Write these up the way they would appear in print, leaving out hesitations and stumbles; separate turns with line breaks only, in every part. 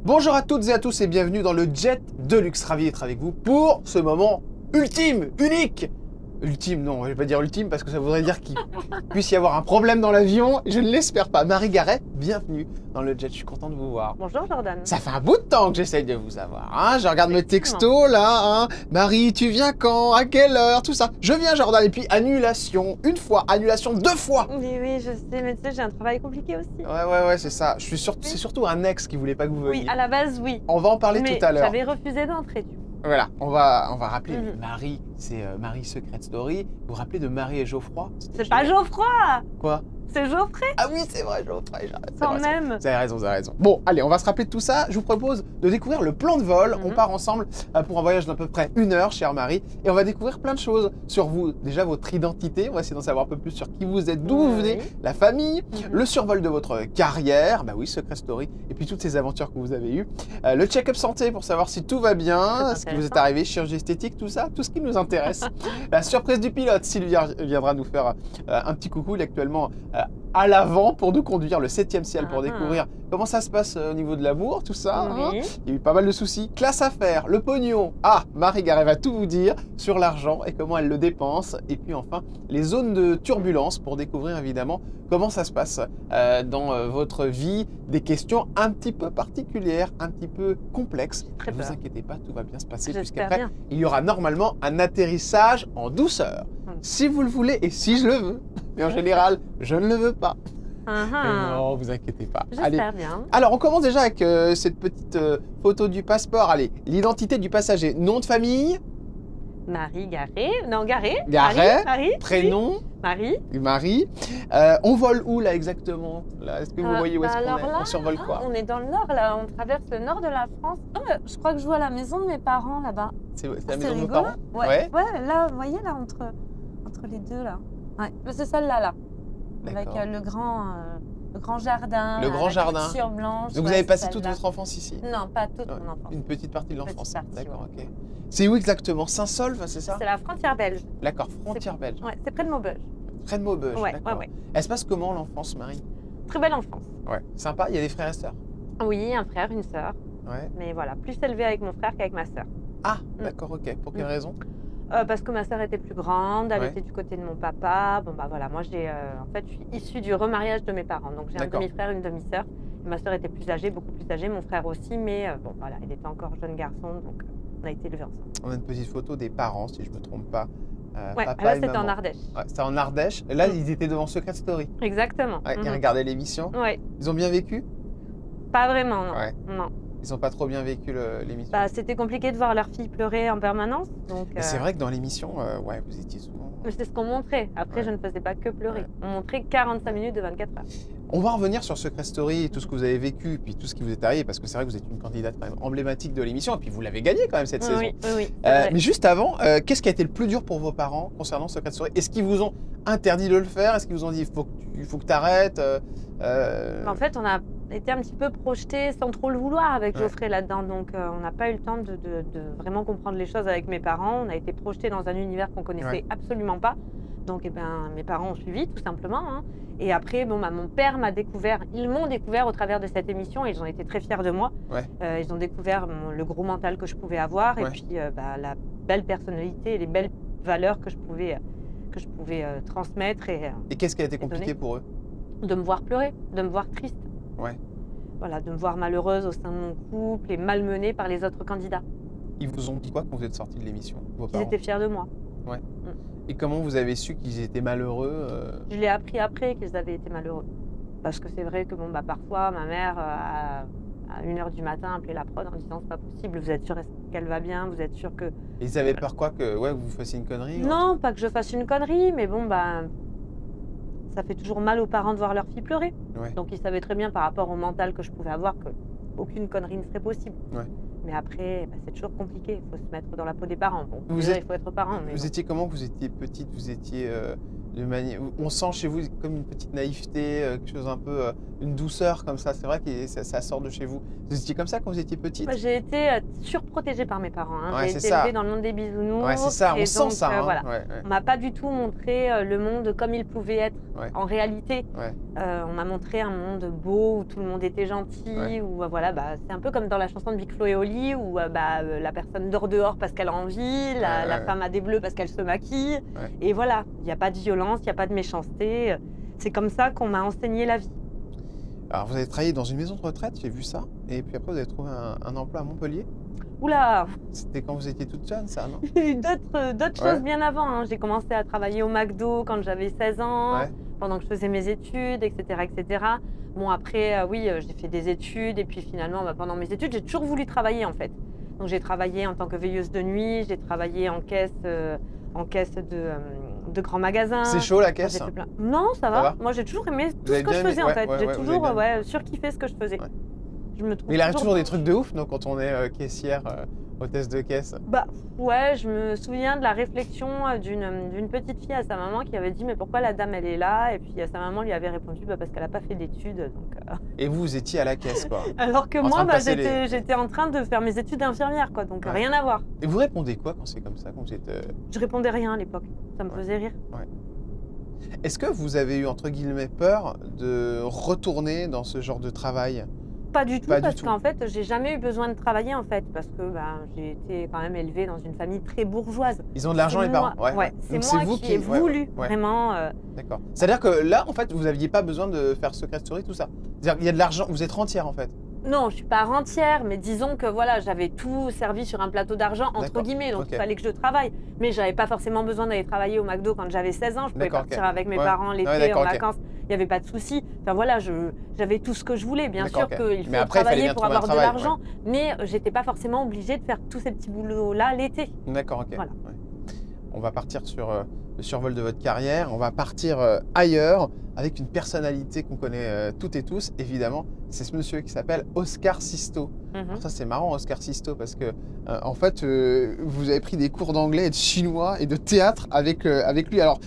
Bonjour à toutes et à tous et bienvenue dans le Jet Deluxe. Ravi d'être avec vous pour ce moment ultime, unique. Ultime, non, je vais pas dire ultime parce que ça voudrait dire qu'il puisse y avoir un problème dans l'avion. Je ne l'espère pas. Marie Garret, bienvenue dans le Jet. Je suis content de vous voir.
Bonjour Jordan.
Ça fait un bout de temps que j'essaye de vous avoir. Hein, je regarde mes textos là. Hein. Marie, tu viens quand? À quelle heure? Tout ça. Je viens Jordan. Et puis annulation une fois, annulation deux fois.
Oui, je sais, mais tu sais, j'ai un travail compliqué aussi.
Ouais, c'est ça. C'est surtout un ex qui voulait pas que vous veniez.
Oui, à la base, oui.
On va en parler
mais
tout à l'heure.
J'avais refusé d'entrer, du coup.
Voilà, on va rappeler Marie, c'est Marie Secret Story. Vous vous rappelez de Marie et Geoffroy?
C'est pas Geoffroy!
Quoi?
C'est Geoffrey!
Ah oui, c'est vrai, Geoffroy.
Quand même!
Vous avez raison. Bon, allez, on va se rappeler de tout ça. Je vous propose de découvrir le plan de vol. On part ensemble pour un voyage d'à peu près 1 heure, chère Marie. Et on va découvrir plein de choses sur vous. Déjà, votre identité. On va essayer d'en savoir un peu plus sur qui vous êtes, d'où vous venez, la famille, le survol de votre carrière. Bah oui, Secret Story. Et puis toutes ces aventures que vous avez eues. Le check-up santé pour savoir si tout va bien, ce qui vous est arrivé, chirurgie esthétique, tout ça, tout ce qui nous intéresse. La surprise du pilote, Sylvia viendra nous faire un petit coucou. Il est actuellement à l'avant pour nous conduire le 7e ciel pour découvrir comment ça se passe au niveau de l'amour, tout ça. Hein. Il y a eu pas mal de soucis. Classe à faire, le pognon. Ah, Marie Garret va tout vous dire sur l'argent et comment elle le dépense. Et puis enfin, les zones de turbulence pour découvrir évidemment comment ça se passe dans votre vie. Des questions un petit peu particulières, un petit peu complexes. Ne vous inquiétez pas, tout va bien se passer puisqu'après, il y aura normalement un atterrissage en douceur. Si vous le voulez et si je le veux. Mais en général, je ne le veux pas. Non, vous inquiétez pas.
J'espère bien.
Alors, on commence déjà avec cette petite photo du passeport. Allez, l'identité du passager. Nom de famille?
Marie Garret. Non, Garret.
Marie. Prénom?
Marie.
Marie. On vole où là exactement? Est-ce que vous voyez où est-ce qu'on est? On survole quoi?
On est dans le nord là, on traverse le nord de la France. Je crois que je vois la maison de mes parents là-bas.
C'est la maison de vos parents?
Ouais, là, vous voyez là, entre les deux là. Ouais, c'est celle-là là. Avec le grand jardin.
Le grand jardin.
Sur blanche.
Donc vous avez passé toute votre enfance ici?
Non, pas toute mon enfance.
Une petite partie de l'enfance. D'accord,
ok.
C'est où exactement? Saint-Saulve, c'est ça?
C'est la frontière belge.
D'accord, frontière belge.
Ouais, c'est près de Maubeuge.
Près de Maubeuge,
ouais.
Elle se passe comment l'enfance, Marie?
Très belle enfance.
Ouais, sympa. Il y a des frères et sœurs?
Oui, un frère, une sœur.
Ouais.
Mais voilà, plus élevé avec mon frère qu'avec ma sœur.
Ah, d'accord, ok. Pour quelle raison?
Parce que ma sœur était plus grande, elle était du côté de mon papa. Bon bah voilà, moi en fait, je suis issue du remariage de mes parents. Donc j'ai un demi-frère, une demi-sœur. Ma sœur était plus âgée, beaucoup plus âgée, mon frère aussi, mais bon voilà, il était encore jeune garçon, donc on a été élevés ensemble.
On a une petite photo des parents, si je ne me trompe pas. Papa
là c'était en Ardèche.
Ouais, c'était en Ardèche. Et là, ils étaient devant Secret Story.
Exactement.
Ouais, ils regardaient l'émission.
Ouais.
Ils ont bien vécu?
Pas vraiment, non.
Ouais.
Non.
Ils n'ont pas trop bien vécu l'émission.
Bah, c'était compliqué de voir leur fille pleurer en permanence.
C'est vrai que dans l'émission, vous étiez souvent...
C'est ce qu'on montrait. Après, je ne faisais pas que pleurer. On montrait 45 minutes de 24 heures.
On va revenir sur Secret Story et tout ce que vous avez vécu, puis tout ce qui vous est arrivé, parce que c'est vrai que vous êtes une candidate quand même emblématique de l'émission, et puis vous l'avez gagnée quand même cette saison.
Oui.
Mais juste avant, qu'est-ce qui a été le plus dur pour vos parents concernant Secret Story? Est-ce qu'ils vous ont interdit de le faire? Est-ce qu'ils vous ont dit il faut que tu arrêtes?
En fait, on a été un petit peu projetés sans trop le vouloir avec Geoffrey là-dedans, donc on n'a pas eu le temps de vraiment comprendre les choses avec mes parents. On a été projetés dans un univers qu'on connaissait absolument pas. Donc mes parents ont suivi tout simplement. Hein. Et après, mon père m'a découvert, ils m'ont découvert au travers de cette émission et ils ont été très fiers de moi. Ils ont découvert le gros mental que je pouvais avoir et puis la belle personnalité et les belles valeurs que je pouvais transmettre.
Et qu'est-ce qui a été compliqué pour eux?
De me voir pleurer, de me voir triste. Voilà, de me voir malheureuse au sein de mon couple et malmenée par les autres candidats.
Ils vous ont dit quoi quand vous êtes sortie de l'émission?
Ils étaient fiers de moi.
Et comment vous avez su qu'ils étaient malheureux?
Je l'ai appris après qu'ils avaient été malheureux. Parce que c'est vrai que parfois, ma mère, à 1h du matin, appelait la prod en disant c'est pas possible, vous êtes sûr qu'elle va bien, vous êtes sûr que...
Ils avaient peur quoi? Que vous fassiez une connerie?
Non, pas que je fasse une connerie, mais ça fait toujours mal aux parents de voir leur fille pleurer. Donc ils savaient très bien par rapport au mental que je pouvais avoir qu'aucune connerie ne serait possible. Mais après, c'est toujours compliqué. Il faut se mettre dans la peau des parents. Bon, il faut être parent.
Vous étiez comment? Vous étiez petite, vous étiez On sent chez vous comme une petite naïveté, quelque chose un peu, une douceur comme ça. C'est vrai que ça sort de chez vous. Vous étiez comme ça quand vous étiez petite?
J'ai été surprotégée par mes parents. Hein.
Ouais,
j'ai été élevée dans le monde des bisounours.
Ouais, c'est ça, on sent ça. Hein.
Voilà. On m'a pas du tout montré le monde comme il pouvait être en réalité. On m'a montré un monde beau où tout le monde était gentil. Où, voilà, c'est un peu comme dans la chanson de Big Flo et Oli où la personne dort dehors parce qu'elle a envie, la femme a des bleus parce qu'elle se maquille. Et voilà, il n'y a pas de violence, il n'y a pas de méchanceté. C'est comme ça qu'on m'a enseigné la vie.
Alors, vous avez travaillé dans une maison de retraite, j'ai vu ça. Et puis après, vous avez trouvé un emploi à Montpellier.
Oula!
C'était quand vous étiez toute jeune, ça, non?
J'ai eu d'autres choses bien avant. Hein. J'ai commencé à travailler au McDo quand j'avais 16 ans, pendant que je faisais mes études, etc. etc. Bon, après, oui, j'ai fait des études. Et puis finalement, pendant mes études, j'ai toujours voulu travailler, en fait. Donc, j'ai travaillé en tant que veilleuse de nuit. J'ai travaillé en caisse de grands magasins.
C'est chaud la caisse?
Non, ça va. Moi, j'ai toujours aimé tout ce que je faisais en fait. J'ai toujours surkiffé ce que je faisais. Je me trouve.
Mais il arrive toujours des trucs de ouf, donc quand on est caissière, hôtesse de caisse.
Ouais, je me souviens de la réflexion d'une petite fille à sa maman qui avait dit mais pourquoi la dame elle est là? Et puis sa maman lui avait répondu parce qu'elle n'a pas fait d'études.
Et vous étiez à la caisse quoi?
Alors que moi j'étais en train de faire mes études d'infirmière quoi, donc rien à voir.
Et vous répondez quoi quand c'est comme ça, quand vous êtes...
Je répondais rien à l'époque, ça me faisait rire.
Est-ce que vous avez eu entre guillemets peur de retourner dans ce genre de travail?
Pas du tout, parce qu'en fait, j'ai jamais eu besoin de travailler en fait, parce que j'ai été quand même élevée dans une famille très bourgeoise.
Ils ont de l'argent les parents?
C'est moi qui ai voulu vraiment.
D'accord. C'est-à-dire que là, en fait, vous n'aviez pas besoin de faire Secret Story, tout ça. C'est-à-dire qu'il y a de l'argent, vous êtes rentière en fait.
Non, je suis pas rentière, mais disons que voilà, j'avais tout servi sur un plateau d'argent, entre guillemets, donc il fallait que je travaille. Mais j'avais pas forcément besoin d'aller travailler au McDo quand j'avais 16 ans. Je pouvais partir avec mes parents l'été en vacances, il n'y avait pas de souci. Enfin voilà, j'avais tout ce que je voulais. Bien sûr qu'il faut travailler pour avoir de l'argent, mais j'étais pas forcément obligée de faire tous ces petits boulots-là l'été.
D'accord, ok. Voilà. On va partir sur le survol de votre carrière, on va partir ailleurs avec une personnalité qu'on connaît toutes et tous, évidemment. C'est ce monsieur qui s'appelle Oscar Sisto. Alors ça c'est marrant Oscar Sisto parce que en fait vous avez pris des cours d'anglais et de chinois et de théâtre avec lui. Alors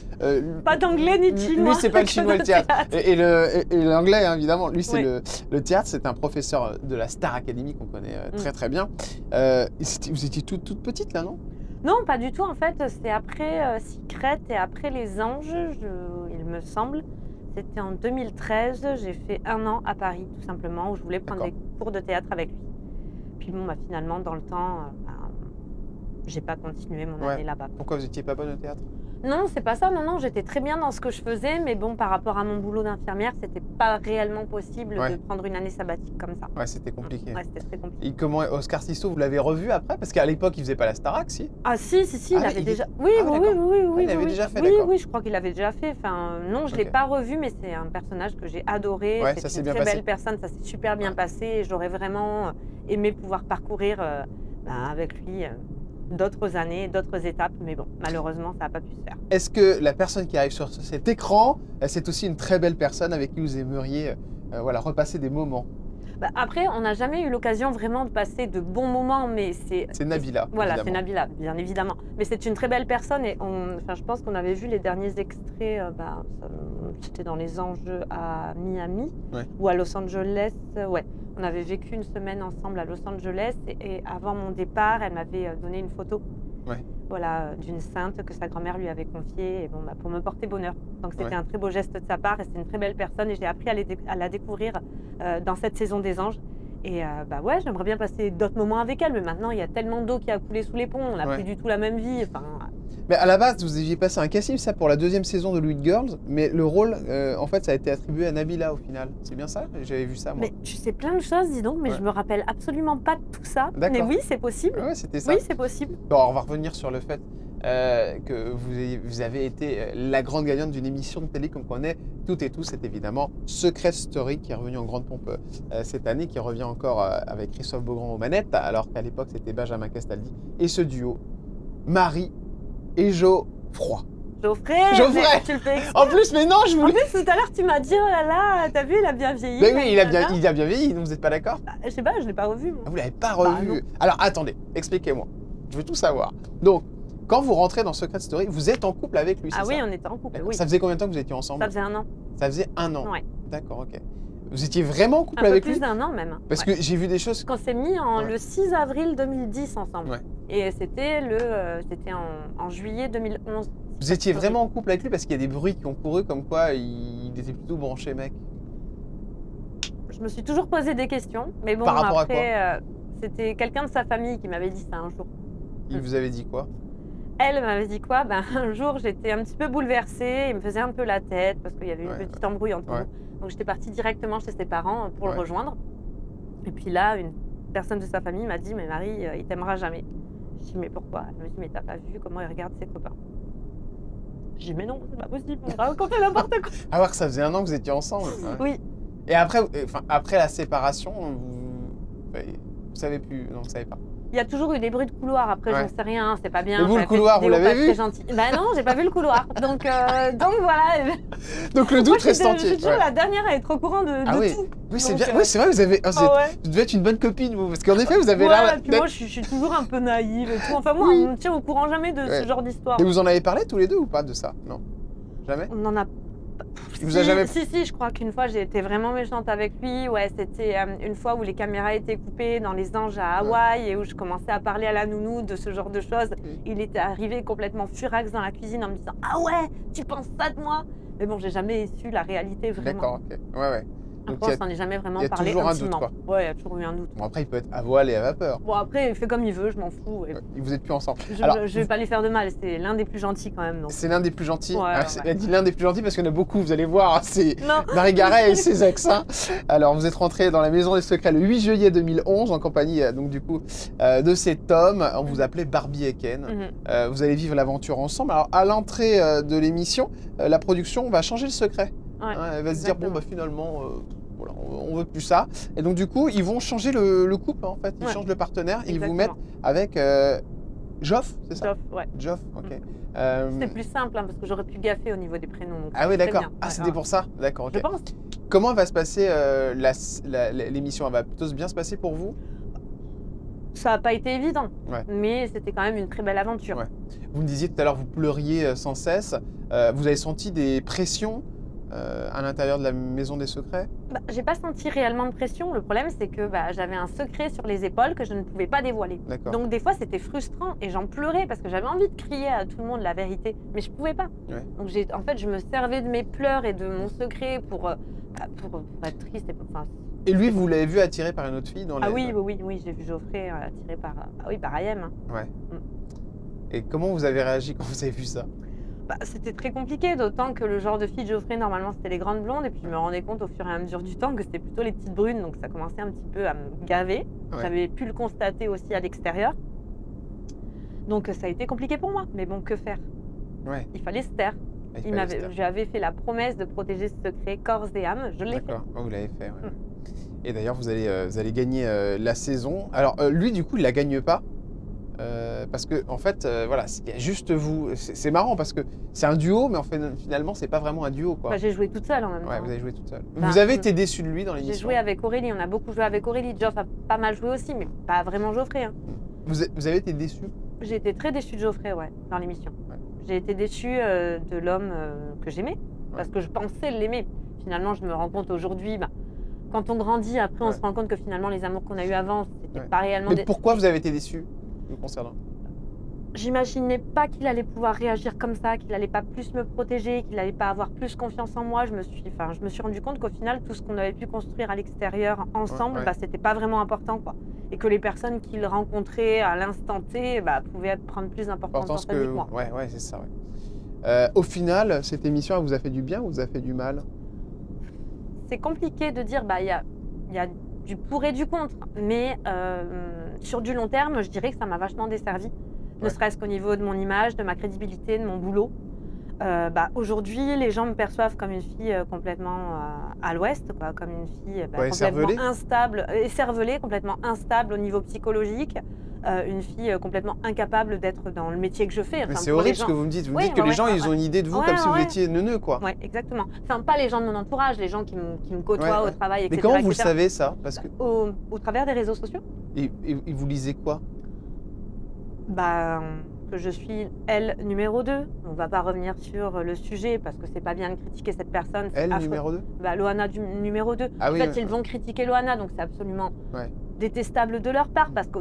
pas d'anglais ni de chinois.
Lui c'est pas le chinois et le théâtre. Et l'anglais hein, évidemment. Lui c'est le théâtre. C'est un professeur de la Star Academy qu'on connaît très très bien. Vous étiez toute petite là, non?
Non, pas du tout. En fait, c'est après Secret et après Les Anges, il me semble. C'était en 2013. J'ai fait 1 an à Paris, tout simplement, où je voulais prendre des cours de théâtre avec lui. Puis bon, finalement, dans le temps, j'ai pas continué mon année là-bas.
Pourquoi vous n'étiez pas bonne au théâtre?
Non, c'est pas ça. Non, j'étais très bien dans ce que je faisais, mais bon, par rapport à mon boulot d'infirmière, c'était pas réellement possible de prendre une année sabbatique comme ça.
Ouais, c'était compliqué.
Ouais, c'était très compliqué.
Et comment Oscar Sisto, vous l'avez revu après? Parce qu'à l'époque, il faisait pas la Starac, si?
Ah si, il avait déjà. Oui,
il avait déjà fait.
Oui, je crois qu'il l'avait déjà fait. Enfin, non, je l'ai pas revu, mais c'est un personnage que j'ai adoré. C'est une très belle personne, ça s'est super bien passé. Et j'aurais vraiment aimé pouvoir parcourir avec lui. D'autres années, d'autres étapes, mais bon, malheureusement, ça n'a pas pu se faire.
Est-ce que la personne qui arrive sur cet écran, c'est aussi une très belle personne avec qui vous aimeriez repasser des moments?
Après, on n'a jamais eu l'occasion vraiment de passer de bons moments, mais c'est...
C'est Nabila.
Voilà, c'est Nabila, bien évidemment. Mais c'est une très belle personne et je pense qu'on avait vu les derniers extraits, c'était dans Les Anges à Miami ou à Los Angeles, On avait vécu une semaine ensemble à Los Angeles et avant mon départ, elle m'avait donné une photo d'une sainte que sa grand-mère lui avait confiée pour me porter bonheur. Donc c'était un très beau geste de sa part et c'est une très belle personne et j'ai appris à la découvrir dans cette saison des Anges. Et j'aimerais bien passer d'autres moments avec elle, mais maintenant il y a tellement d'eau qui a coulé sous les ponts, on n'a plus du tout la même vie.
Mais à la base, vous aviez passé un casting ça pour la 2e saison de Louis Girls, mais le rôle, en fait, ça a été attribué à Nabila au final. C'est bien ça? J'avais vu ça moi.
Mais tu sais plein de choses, dis donc, mais je me rappelle absolument pas de tout ça. Mais oui, c'est possible.
Ouais, c'était ça.
Oui, c'est possible.
Bon, on va revenir sur le fait que vous avez été la grande gagnante d'une émission de télé qu'on connaît toutes et tous. C'est évidemment Secret Story qui est revenu en grande pompe cette année, qui revient encore avec Christophe Beaugrand aux manettes, alors qu'à l'époque c'était Benjamin Castaldi. Et ce duo, Marie et Geoffroy.
Geoffrey, tu le fais
en plus, mais non, je voulais...
En plus, tout à l'heure, tu m'as dit, oh là là, t'as vu, il a bien vieilli.
Mais oui, il a bien vieilli, vous n'êtes pas d'accord?
Je sais pas, je l'ai pas revu. Moi.
Vous l'avez pas revu? Alors, attendez, expliquez-moi. Je veux tout savoir. Donc, quand vous rentrez dans Secret Story, vous êtes en couple avec lui, c'est
Ah
ça?
oui, on était en couple, oui.
Ça faisait combien de temps que vous étiez ensemble?
Ça faisait 1 an.
Ça faisait 1 an.
Ouais.
D'accord, ok. Vous étiez vraiment en couple
Un peu
avec
plus
lui?
d'1 an même.
Parce que j'ai vu des choses.
Qu'on s'est mis le 6 avril 2010 ensemble.
Ouais.
Et c'était en juillet 2011.
Vous étiez vraiment en couple avec lui parce qu'il y a des bruits qui ont couru comme quoi il était plutôt branché mec.
Je me suis toujours posé des questions, mais bon,
Par rapport à
après, c'était quelqu'un de sa famille qui m'avait dit ça un jour.
Il vous avait dit quoi?
Elle m'avait dit quoi? Ben, un jour, j'étais un petit peu bouleversée, il me faisait un peu la tête parce qu'il y avait une petite embrouille entre nous. Donc j'étais partie directement chez ses parents pour le rejoindre. Et puis là, une personne de sa famille m'a dit, mais Marie, il t'aimera jamais. Je dis, mais pourquoi? Elle me dit, mais t'as pas vu comment il regarde ses copains? Je dis, mais non, c'est pas possible, on va raconter n'importe quoi.
Alors que ça faisait 1 an que vous étiez ensemble.
Oui.
Et après, après la séparation, vous savez plus, non, vous savez pas.
Il y a toujours eu des bruits de couloir, après j'en sais rien, c'est pas bien.
Mais vous, le couloir, vous l'avez vu?
Bah non, j'ai pas vu le couloir. Donc voilà.
Donc le doute reste entier.
Je suis toujours la dernière à être au courant de tout.
Oui, c'est bien. Oui, c'est vrai, vous avez. Vous devez être une bonne copine, vous. Parce qu'en effet, vous avez l'air.
Puis moi, je suis toujours un peu naïve et tout. Enfin, moi, on me tient au courant jamais de ce genre d'histoire.
Et vous en avez parlé tous les deux ou pas de ça? Non? Jamais?
On en a.
Il vous a jamais...
Si, je crois qu'une fois j'ai été vraiment méchante avec lui. Ouais, c'était une fois où les caméras étaient coupées dans les Anges à Hawaï et où je commençais à parler à la nounou de ce genre de choses. Il était arrivé complètement furax dans la cuisine en me disant « Ah ouais, tu penses ça de moi ?» Mais bon, j'ai jamais su la réalité vraiment.
D'accord, ok. Ouais.
Donc on s'en est jamais vraiment parlé
intimement.
Il y a
toujours un doute, quoi.
Ouais, il y a toujours eu un doute.
Bon, après, il peut être à voile et à vapeur.
Bon, après, il fait comme il veut, je m'en fous.
Vous êtes plus ensemble.
Je vais pas lui faire de mal, c'est l'un des plus gentils quand même.
C'est l'un des plus gentils.
Ouais.
Elle dit l'un des plus gentils parce qu'il y en a beaucoup, vous allez voir. C'est Marie Garay et ses ex. Alors, vous êtes rentré dans la Maison des Secrets le 8 juillet 2011 en compagnie donc du coup de cet homme. On vous appelait Barbie et Ken. Vous allez vivre l'aventure ensemble. Alors, à l'entrée de l'émission, la production va changer le secret. Elle va se dire, bon, bah finalement... Voilà, on veut plus ça. Et donc du coup, ils vont changer le couple en fait. Ils changent le partenaire et ils vous mettent avec Joff, c'est ça?
Joff, ouais.
Joff, ok.
C'était plus simple parce que j'aurais pu gaffer au niveau des prénoms. Donc
ah oui, d'accord. Ah, c'était pour ça? D'accord, ok.
Je pense.
Comment va se passer l'émission? Elle va plutôt bien se passer pour vous?
Ça n'a pas été évident, mais c'était quand même une très belle aventure.
Vous me disiez tout à l'heure, vous pleuriez sans cesse. Vous avez senti des pressions à l'intérieur de la Maison des Secrets?
J'ai pas senti réellement de pression. Le problème, c'est que j'avais un secret sur les épaules que je ne pouvais pas dévoiler. Donc des fois, c'était frustrant et j'en pleurais parce que j'avais envie de crier à tout le monde la vérité, mais je pouvais pas. Donc en fait, je me servais de mes pleurs et de mon secret pour être triste.
Et lui, vous l'avez vu attiré par une autre fille dans les...
Ah oui, j'ai vu Geoffrey attiré par Ayem.
Ouais. Et comment vous avez réagi quand vous avez vu ça?
C'était très compliqué, d'autant que le genre de fille de Geoffrey, normalement, c'était les grandes blondes. Et puis, je me rendais compte au fur et à mesure du temps que c'était plutôt les petites brunes. Donc, ça commençait un petit peu à me gaver. J'avais pu le constater aussi à l'extérieur. Donc, ça a été compliqué pour moi. Mais bon, que faire? Il fallait se taire. J'avais fait la promesse de protéger ce secret corps et âme. Je l'ai fait.
D'accord, vous l'avez fait, Et d'ailleurs, vous allez gagner la saison. Alors, lui, du coup, il la gagne pas. Parce que en fait, voilà, il y a juste vous. C'est marrant parce que c'est un duo, mais en fait, finalement, c'est pas vraiment un duo, quoi.
J'ai joué toute seule en même temps.
Vous avez joué toute seule. Vous avez été déçu de lui dans l'émission?
J'ai joué avec Aurélie, on a beaucoup joué avec Aurélie. Geoff a pas mal joué aussi, mais pas vraiment Geoffrey.
Vous avez été déçu?
J'ai été très déçue de Geoffrey, dans l'émission. J'ai été déçue de l'homme que j'aimais, parce que je pensais l'aimer. Finalement, je me rends compte aujourd'hui, quand on grandit, après, on se rend compte que finalement, les amours qu'on a eu avant, c'était pas réellement...
Mais pourquoi vous avez été déçu me concernant?
J'imaginais pas qu'il allait pouvoir réagir comme ça, qu'il allait pas plus me protéger, qu'il allait pas avoir plus confiance en moi. Je me suis rendu compte qu'au final, tout ce qu'on avait pu construire à l'extérieur ensemble, c'était pas vraiment important, quoi. Et que les personnes qu'il rencontrait à l'instant T, pouvaient prendre plus d'importance dans sa vie que moi.
Ouais, c'est ça. Au final, cette émission, elle vous a fait du bien ou vous a fait du mal?
C'est compliqué de dire, il y a du pour et du contre, mais sur du long terme, je dirais que ça m'a vachement desservi. Ne serait-ce qu'au niveau de mon image, de ma crédibilité, de mon boulot. Aujourd'hui, les gens me perçoivent comme une fille complètement à l'ouest, comme une fille complètement instable, écervelée, complètement instable au niveau psychologique, une fille complètement incapable d'être dans le métier que je fais.
Mais c'est horrible ce que vous me dites. Vous me dites que les gens, ils ont une idée de vous comme si vous étiez neuneux, quoi.
Oui, exactement. Enfin, pas les gens de mon entourage, les gens qui me côtoient au travail, etc.
Mais comment vous le savez, ça? Parce que...
au travers des réseaux sociaux.
Et vous lisez quoi?
que je suis elle numéro 2. On va pas revenir sur le sujet parce que c'est pas bien de critiquer cette personne.
Elle numéro 2?
Bah, Loana numéro 2.
Ah,
en
oui,
fait, ils vont critiquer Loana, donc c'est absolument détestable de leur part parce que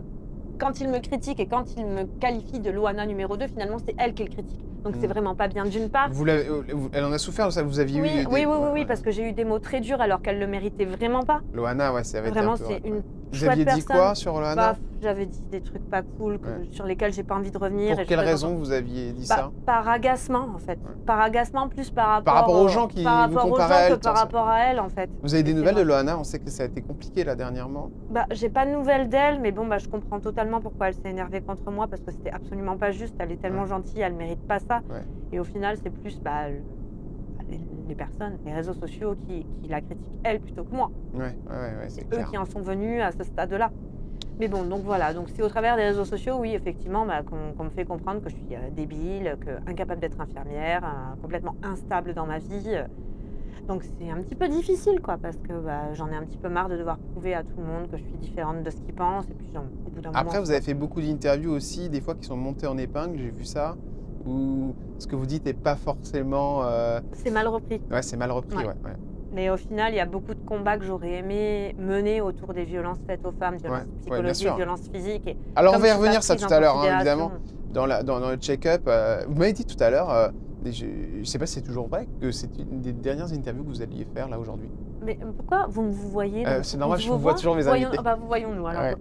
quand ils me critiquent et quand ils me qualifient de Loana numéro 2, finalement, c'est elle qui le critique. Donc c'est vraiment pas bien d'une part.
Elle en a souffert, ça, vous aviez eu
Oui, parce que j'ai eu des mots très durs alors qu'elle le méritait vraiment pas.
Loana, ouais, c'est
vraiment, c'est une
Vous aviez dit quoi sur Loana?
J'avais dit des trucs pas cool sur lesquels j'ai pas envie de revenir.
Pour quelle raison vous aviez dit ça?
Par agacement, en fait. Par agacement, plus par
rapport aux gens qui vous comparaient à elle.
Par rapport à elle, en fait.
Vous avez des nouvelles de Loana? On sait que ça a été compliqué là dernièrement.
J'ai pas de nouvelles d'elle, mais bon, je comprends totalement pourquoi elle s'est énervée contre moi parce que c'était absolument pas juste. Elle est tellement gentille, elle mérite pas ça. Et au final, c'est plus les personnes, les réseaux sociaux qui la critiquent elle plutôt que moi.
C'est
eux qui en sont venus à ce stade-là. Mais bon, donc voilà, donc c'est au travers des réseaux sociaux, oui, effectivement, qu'on me fait comprendre que je suis débile, incapable d'être infirmière, complètement instable dans ma vie. Donc c'est un petit peu difficile, quoi, parce que j'en ai un petit peu marre de devoir prouver à tout le monde que je suis différente de ce qu'ils pensent. Et puis, au bout d'un moment,
après, vous avez fait beaucoup d'interviews aussi, des fois qui sont montées en épingle, j'ai vu ça, où ce que vous dites n'est pas forcément...
C'est mal repris.
Ouais, c'est mal repris, ouais.
Mais au final, il y a beaucoup de combats que j'aurais aimé mener autour des violences faites aux femmes, violences psychologiques, violences physiques. Et
alors on va y revenir ça tout à l'heure, évidemment, dans le check-up. Vous m'avez dit tout à l'heure, je ne sais pas si c'est toujours vrai, que c'est une des dernières interviews que vous alliez faire là aujourd'hui.
Mais pourquoi vous me voyez?
C'est normal, je vous vois toujours mes invités.
Voyons-nous alors.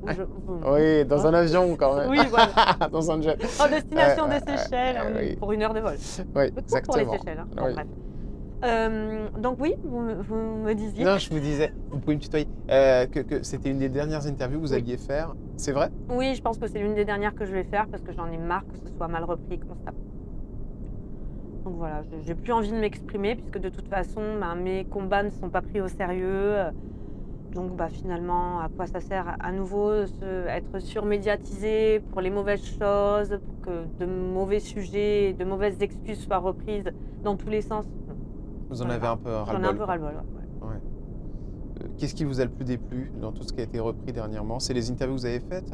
Oui, dans un avion quand même.
Oui, voilà.
Dans un jet.
En destination des Seychelles, pour 1 heure de vol.
Oui, exactement.
Pour les Seychelles, bref. Donc oui, vous me disiez.
Non, je vous disais, vous pouvez me tutoyer, que c'était une des dernières interviews que vous alliez faire. C'est vrai?
Oui, je pense que c'est l'une des dernières que je vais faire parce que j'en ai marre que ce soit mal repris constamment. Donc voilà, j'ai plus envie de m'exprimer puisque de toute façon, mes combats ne sont pas pris au sérieux. Donc finalement, à quoi ça sert à nouveau être surmédiatisé pour les mauvaises choses, pour que de mauvais sujets, de mauvaises excuses soient reprises dans tous les sens?
Vous en avez un peu ras-le-bol.
J'en ai un peu ras-le-bol,
Qu'est-ce qui vous a le plus déplu dans tout ce qui a été repris dernièrement? C'est les interviews que vous avez faites?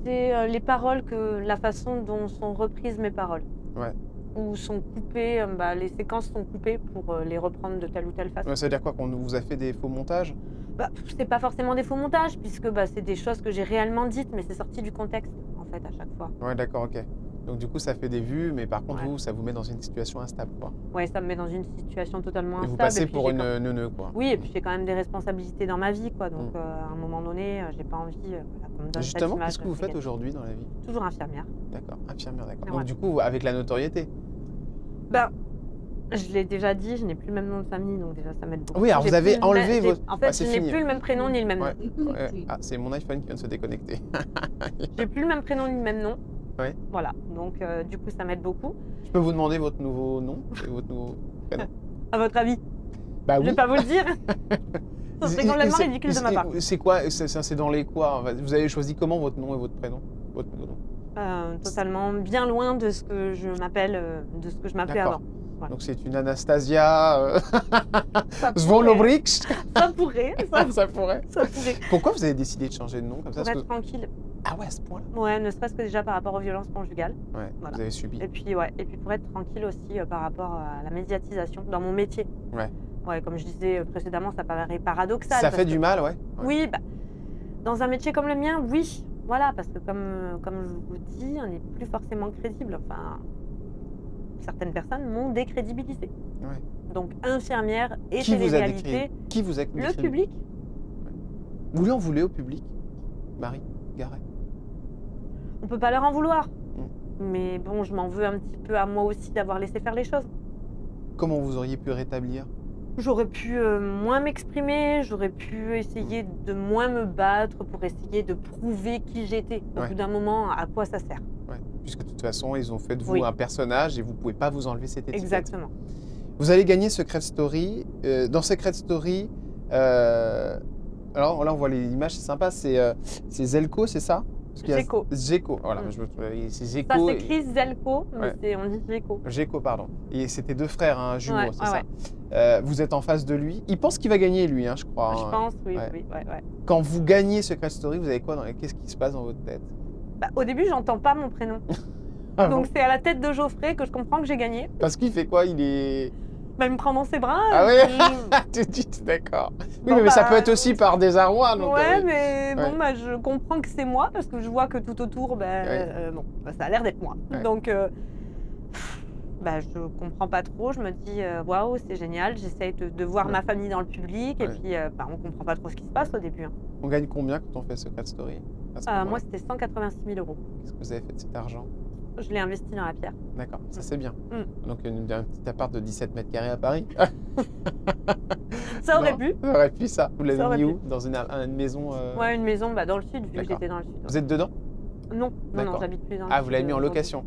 C'est les paroles, la façon dont sont reprises mes paroles. Ou sont coupées, les séquences sont coupées pour les reprendre de telle ou telle façon.
Ça veut dire quoi? Qu'on vous a fait des faux montages?
C'est pas forcément des faux montages, puisque c'est des choses que j'ai réellement dites, mais c'est sorti du contexte, en fait, à chaque fois.
Ouais, d'accord, ok. Donc du coup, ça fait des vues, mais par contre, vous, ça vous met dans une situation instable, quoi.
Ouais, ça me met dans une situation totalement instable.
Et vous passez pour une neuneu, quoi.
Oui, et puis j'ai quand même des responsabilités dans ma vie, quoi. Donc à un moment donné, j'ai pas envie qu'on me donne cette image.
Justement, qu'est-ce que vous faites aujourd'hui dans la vie?
Toujours infirmière.
D'accord, infirmière, d'accord. Donc du coup, avec la notoriété?
Je l'ai déjà dit, je n'ai plus le même nom de famille, donc déjà ça m'aide beaucoup.
Oui, alors vous avez enlevé votre...
En fait, je n'ai plus le même prénom ni le même nom.
Ah, c'est mon iPhone qui vient de se déconnecter.
J'ai plus le même prénom ni le même nom.
Ouais.
Voilà, donc du coup ça m'aide beaucoup.
Je peux vous demander votre nouveau nom et votre nouveau prénom?
À votre avis?
Bah oui.
Je vais pas vous le dire. C'est complètement ridicule de ma part.
C'est quoi? C'est dans les quoi? Vous avez choisi comment votre nom et votre prénom? Votre nouveau nom?
Totalement bien loin de ce que je m'appelle, de ce que je m'appelais avant.
Voilà. Donc c'est une Anastasia Svolobrix.
Ça pourrait.
Ça pourrait.
Ça pourrait.
Pourquoi vous avez décidé de changer de nom comme ça?
Pour être tranquille.
Ah ouais, à ce point-là?
Ouais, ne serait-ce que déjà par rapport aux violences conjugales.
Ouais, voilà. Vous avez subi.
Et puis pour être tranquille aussi par rapport à la médiatisation dans mon métier. Ouais, comme je disais précédemment, ça paraît paradoxal.
Ça fait du mal, ouais.
Oui, dans un métier comme le mien, oui. Voilà, parce que comme je vous dis, on n'est plus forcément crédible. Enfin, certaines personnes m'ont décrédibilisé. Donc infirmière et télé-réalité.
Qui vous a
Le public.
Vous lui en voulez au public, Marie Garet?
On peut pas leur en vouloir. Mais bon, je m'en veux un petit peu à moi aussi d'avoir laissé faire les choses.
Comment vous auriez pu rétablir?
J'aurais pu moins m'exprimer, j'aurais pu essayer de moins me battre pour essayer de prouver qui j'étais. Au bout d'un moment, à quoi ça sert?
Puisque de toute façon, ils ont fait de vous un personnage et vous ne pouvez pas vous enlever cette étiquette.
Exactement.
Vous allez gagner Secret Story. Dans Secret Story, alors là on voit les images, c'est sympa, c'est Zelko, c'est ça?
Géco.
Géco, voilà, c'est Géco.
Ça s'écrit Zelko, mais on dit Géco.
Géco, pardon. Et c'était deux frères, jumeaux, c'est ça. Vous êtes en face de lui. Il pense qu'il va gagner, lui, je crois.
Je pense, oui.
Quand vous gagnez Secret Story, vous avez quoi? Qu'est-ce qui se passe dans votre tête?
Bah, au début, j'entends pas mon prénom.
Ah
Donc
bon?
c'est à la tête de Geoffrey que je comprends que j'ai gagné.
Parce qu'il fait quoi? Il est...
Bah, il me prend dans ses bras.
Ah
et
oui.
puis-
Tu dis, d'accord. Oui,
Bon,
mais ça
bah,
peut être aussi par désarroi. Donc,
ouais,
oui.
mais
Ouais.
bon, bah, je comprends que c'est moi parce que je vois que tout autour, bah,
Ouais.
bon, bah, ça a l'air d'être moi.
Ouais.
Donc, bah, je comprends pas trop. Je me dis, waouh, c'est génial. J'essaye de voir
Ouais.
ma famille dans le public et
Ouais.
puis, bah, on comprend pas trop ce qui se passe au début. Hein.
On gagne combien quand on fait Secret Story à ce
Moi,
moment-là?
c'était 186 000 euros.
Qu'est-ce que vous avez fait de cet argent?
Je l'ai investi dans la pierre.
D'accord, ça c'est bien.
Mm.
Donc un petit appart de 17 mètres carrés à Paris.
Ça aurait
Non,
pu.
Ça aurait pu ça. Vous
Ça
l'avez
aurait
mis
pu.
où? Dans une maison
Ouais, une maison bah, dans le sud, vu que
D'accord.
j'étais dans le sud.
Vous êtes dedans?
Non, non,
D'accord.
j'habite plus dans le
Ah,
sud.
vous l'avez mis en location?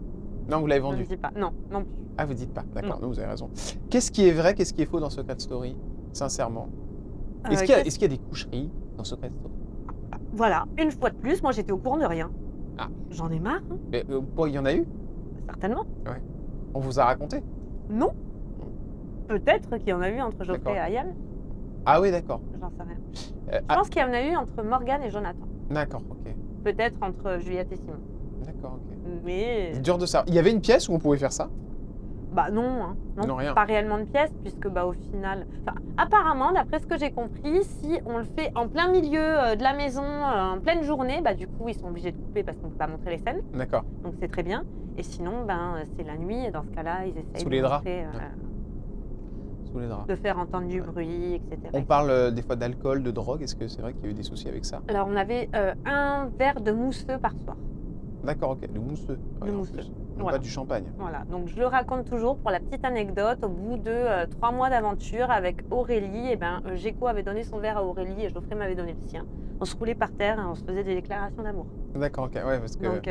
Non, vous l'avez
Je ne
vendu?
dis pas. Non, non plus.
Ah, vous dites pas. D'accord,
Non.
non, vous avez raison. Qu'est-ce qui est vrai, qu'est-ce qui est faux dans Secret Story? Sincèrement. Est-ce qu'il y,
Qu'est-ce-
y a des coucheries dans Secret Story?
Voilà, une fois de plus, moi j'étais au courant de rien.
Ah.
J'en ai marre, hein,
Et, il y en a eu?
certainement.
On vous a raconté?
Non. Peut-être qu'il y en a eu entre Geoffrey
D'accord.
et Ayane,
Ah oui, d'accord.
j'en sais rien. Je
Ah,
pense qu'il y en a eu entre Morgane et Jonathan.
d'accord, ok.
Peut-être entre Juliette et Simon.
D'accord, ok.
Mais
C'est dur de ça. Il y avait une pièce où on pouvait faire ça?
bah non, hein.
Non, rien.
Pas réellement de pièces, puisque bah au final, enfin, apparemment, d'après ce que j'ai compris, si on le fait en plein milieu de la maison, en pleine journée, bah du coup ils sont obligés de couper parce qu'on peut pas montrer les scènes,
D'accord.
donc c'est très bien. Et sinon, ben c'est la nuit, et dans ce cas-là, ils essayent
Sous
de
les draps.
montrer,
Sous les draps.
de faire entendre du
Ouais.
bruit, etc.
On parle des fois d'alcool, de drogue. Est-ce que c'est vrai qu'il y a eu des soucis avec ça?
Alors on avait un verre de mousseux par soir.
D'accord, ok. De mousseux.
De
en
mousseux.
plus. Non,
Voilà.
pas du champagne.
Voilà, donc je le raconte toujours pour la petite anecdote. Au bout de 3 mois d'aventure avec Aurélie, et ben, Géco avait donné son verre à Aurélie et Geoffrey m'avait donné le sien. On se roulait par terre et on se faisait des déclarations d'amour.
D'accord, ok. Ouais, parce que.
Donc,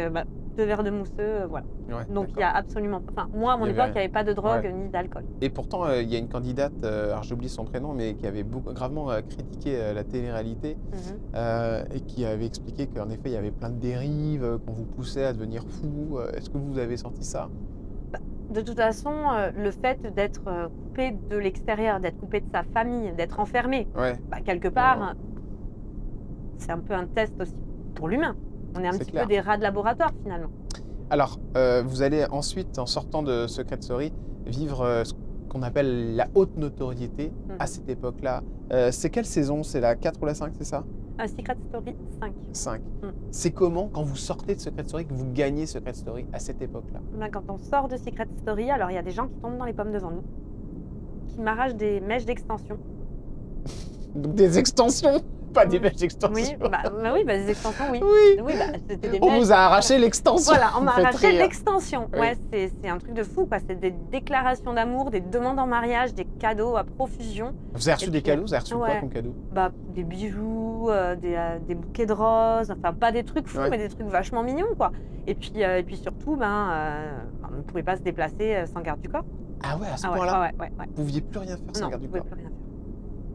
2 verres de mousseux, voilà.
Ouais,
Donc, il
d'accord.
n'y a absolument pas. Enfin, moi, à mon
Il y avait
époque, il n'y
rien.
avait pas de drogue
Ouais.
ni d'alcool.
Et pourtant, il y a une candidate, alors j'ai oublié son prénom, mais qui avait gravement critiqué la télé-réalité et qui avait expliqué qu'en effet, il y avait plein de dérives, qu'on vous poussait à devenir fou. Est-ce que vous avez senti ça?
De toute façon, le fait d'être coupé de l'extérieur, d'être coupé de sa famille, d'être enfermé,
Ouais,
bah, quelque part,
Ouais.
c'est un peu un test aussi pour l'humain. On est un
C'est
petit
clair.
peu des rats de laboratoire finalement.
Alors, vous allez ensuite, en sortant de Secret Story, vivre ce qu'on appelle la haute notoriété à cette époque-là. C'est quelle saison? C'est la 4 ou la 5, c'est ça?
Un Secret Story 5.
5.
Mm.
C'est comment, quand vous sortez de Secret Story, que vous gagnez Secret Story à cette époque-là?
Là, quand on sort de Secret Story, alors il y a des gens qui tombent dans les pommes devant nous, qui m'arrachent des mèches d'extension.
Donc des extensions, pas des mèches
Oui,
d'extension.
oui, des extensions, oui.
Oui.
Oui, c'était des
On
mèches.
vous a arraché l'extension.
Voilà, on
Vous
m'a
me faites
arraché
rire.
l'extension.
Oui.
Ouais, c'est un truc de fou, quoi. C'est des déclarations d'amour, des demandes en mariage, des cadeaux à profusion.
Vous avez reçu
Et
des
puis,
cadeaux? Vous avez reçu quoi
ouais.
comme cadeau?
Bah, des bijoux, des bouquets de roses, enfin pas des trucs fous,
Ouais.
mais des trucs vachement mignons, quoi. Et puis surtout, on ne pouvait pas se déplacer sans garde du corps.
Ah ouais, à ce
Ah ouais,
point-là,
ouais.
vous pouviez plus rien faire sans
Non,
garde
on
du
pouvait
corps.
plus rien faire.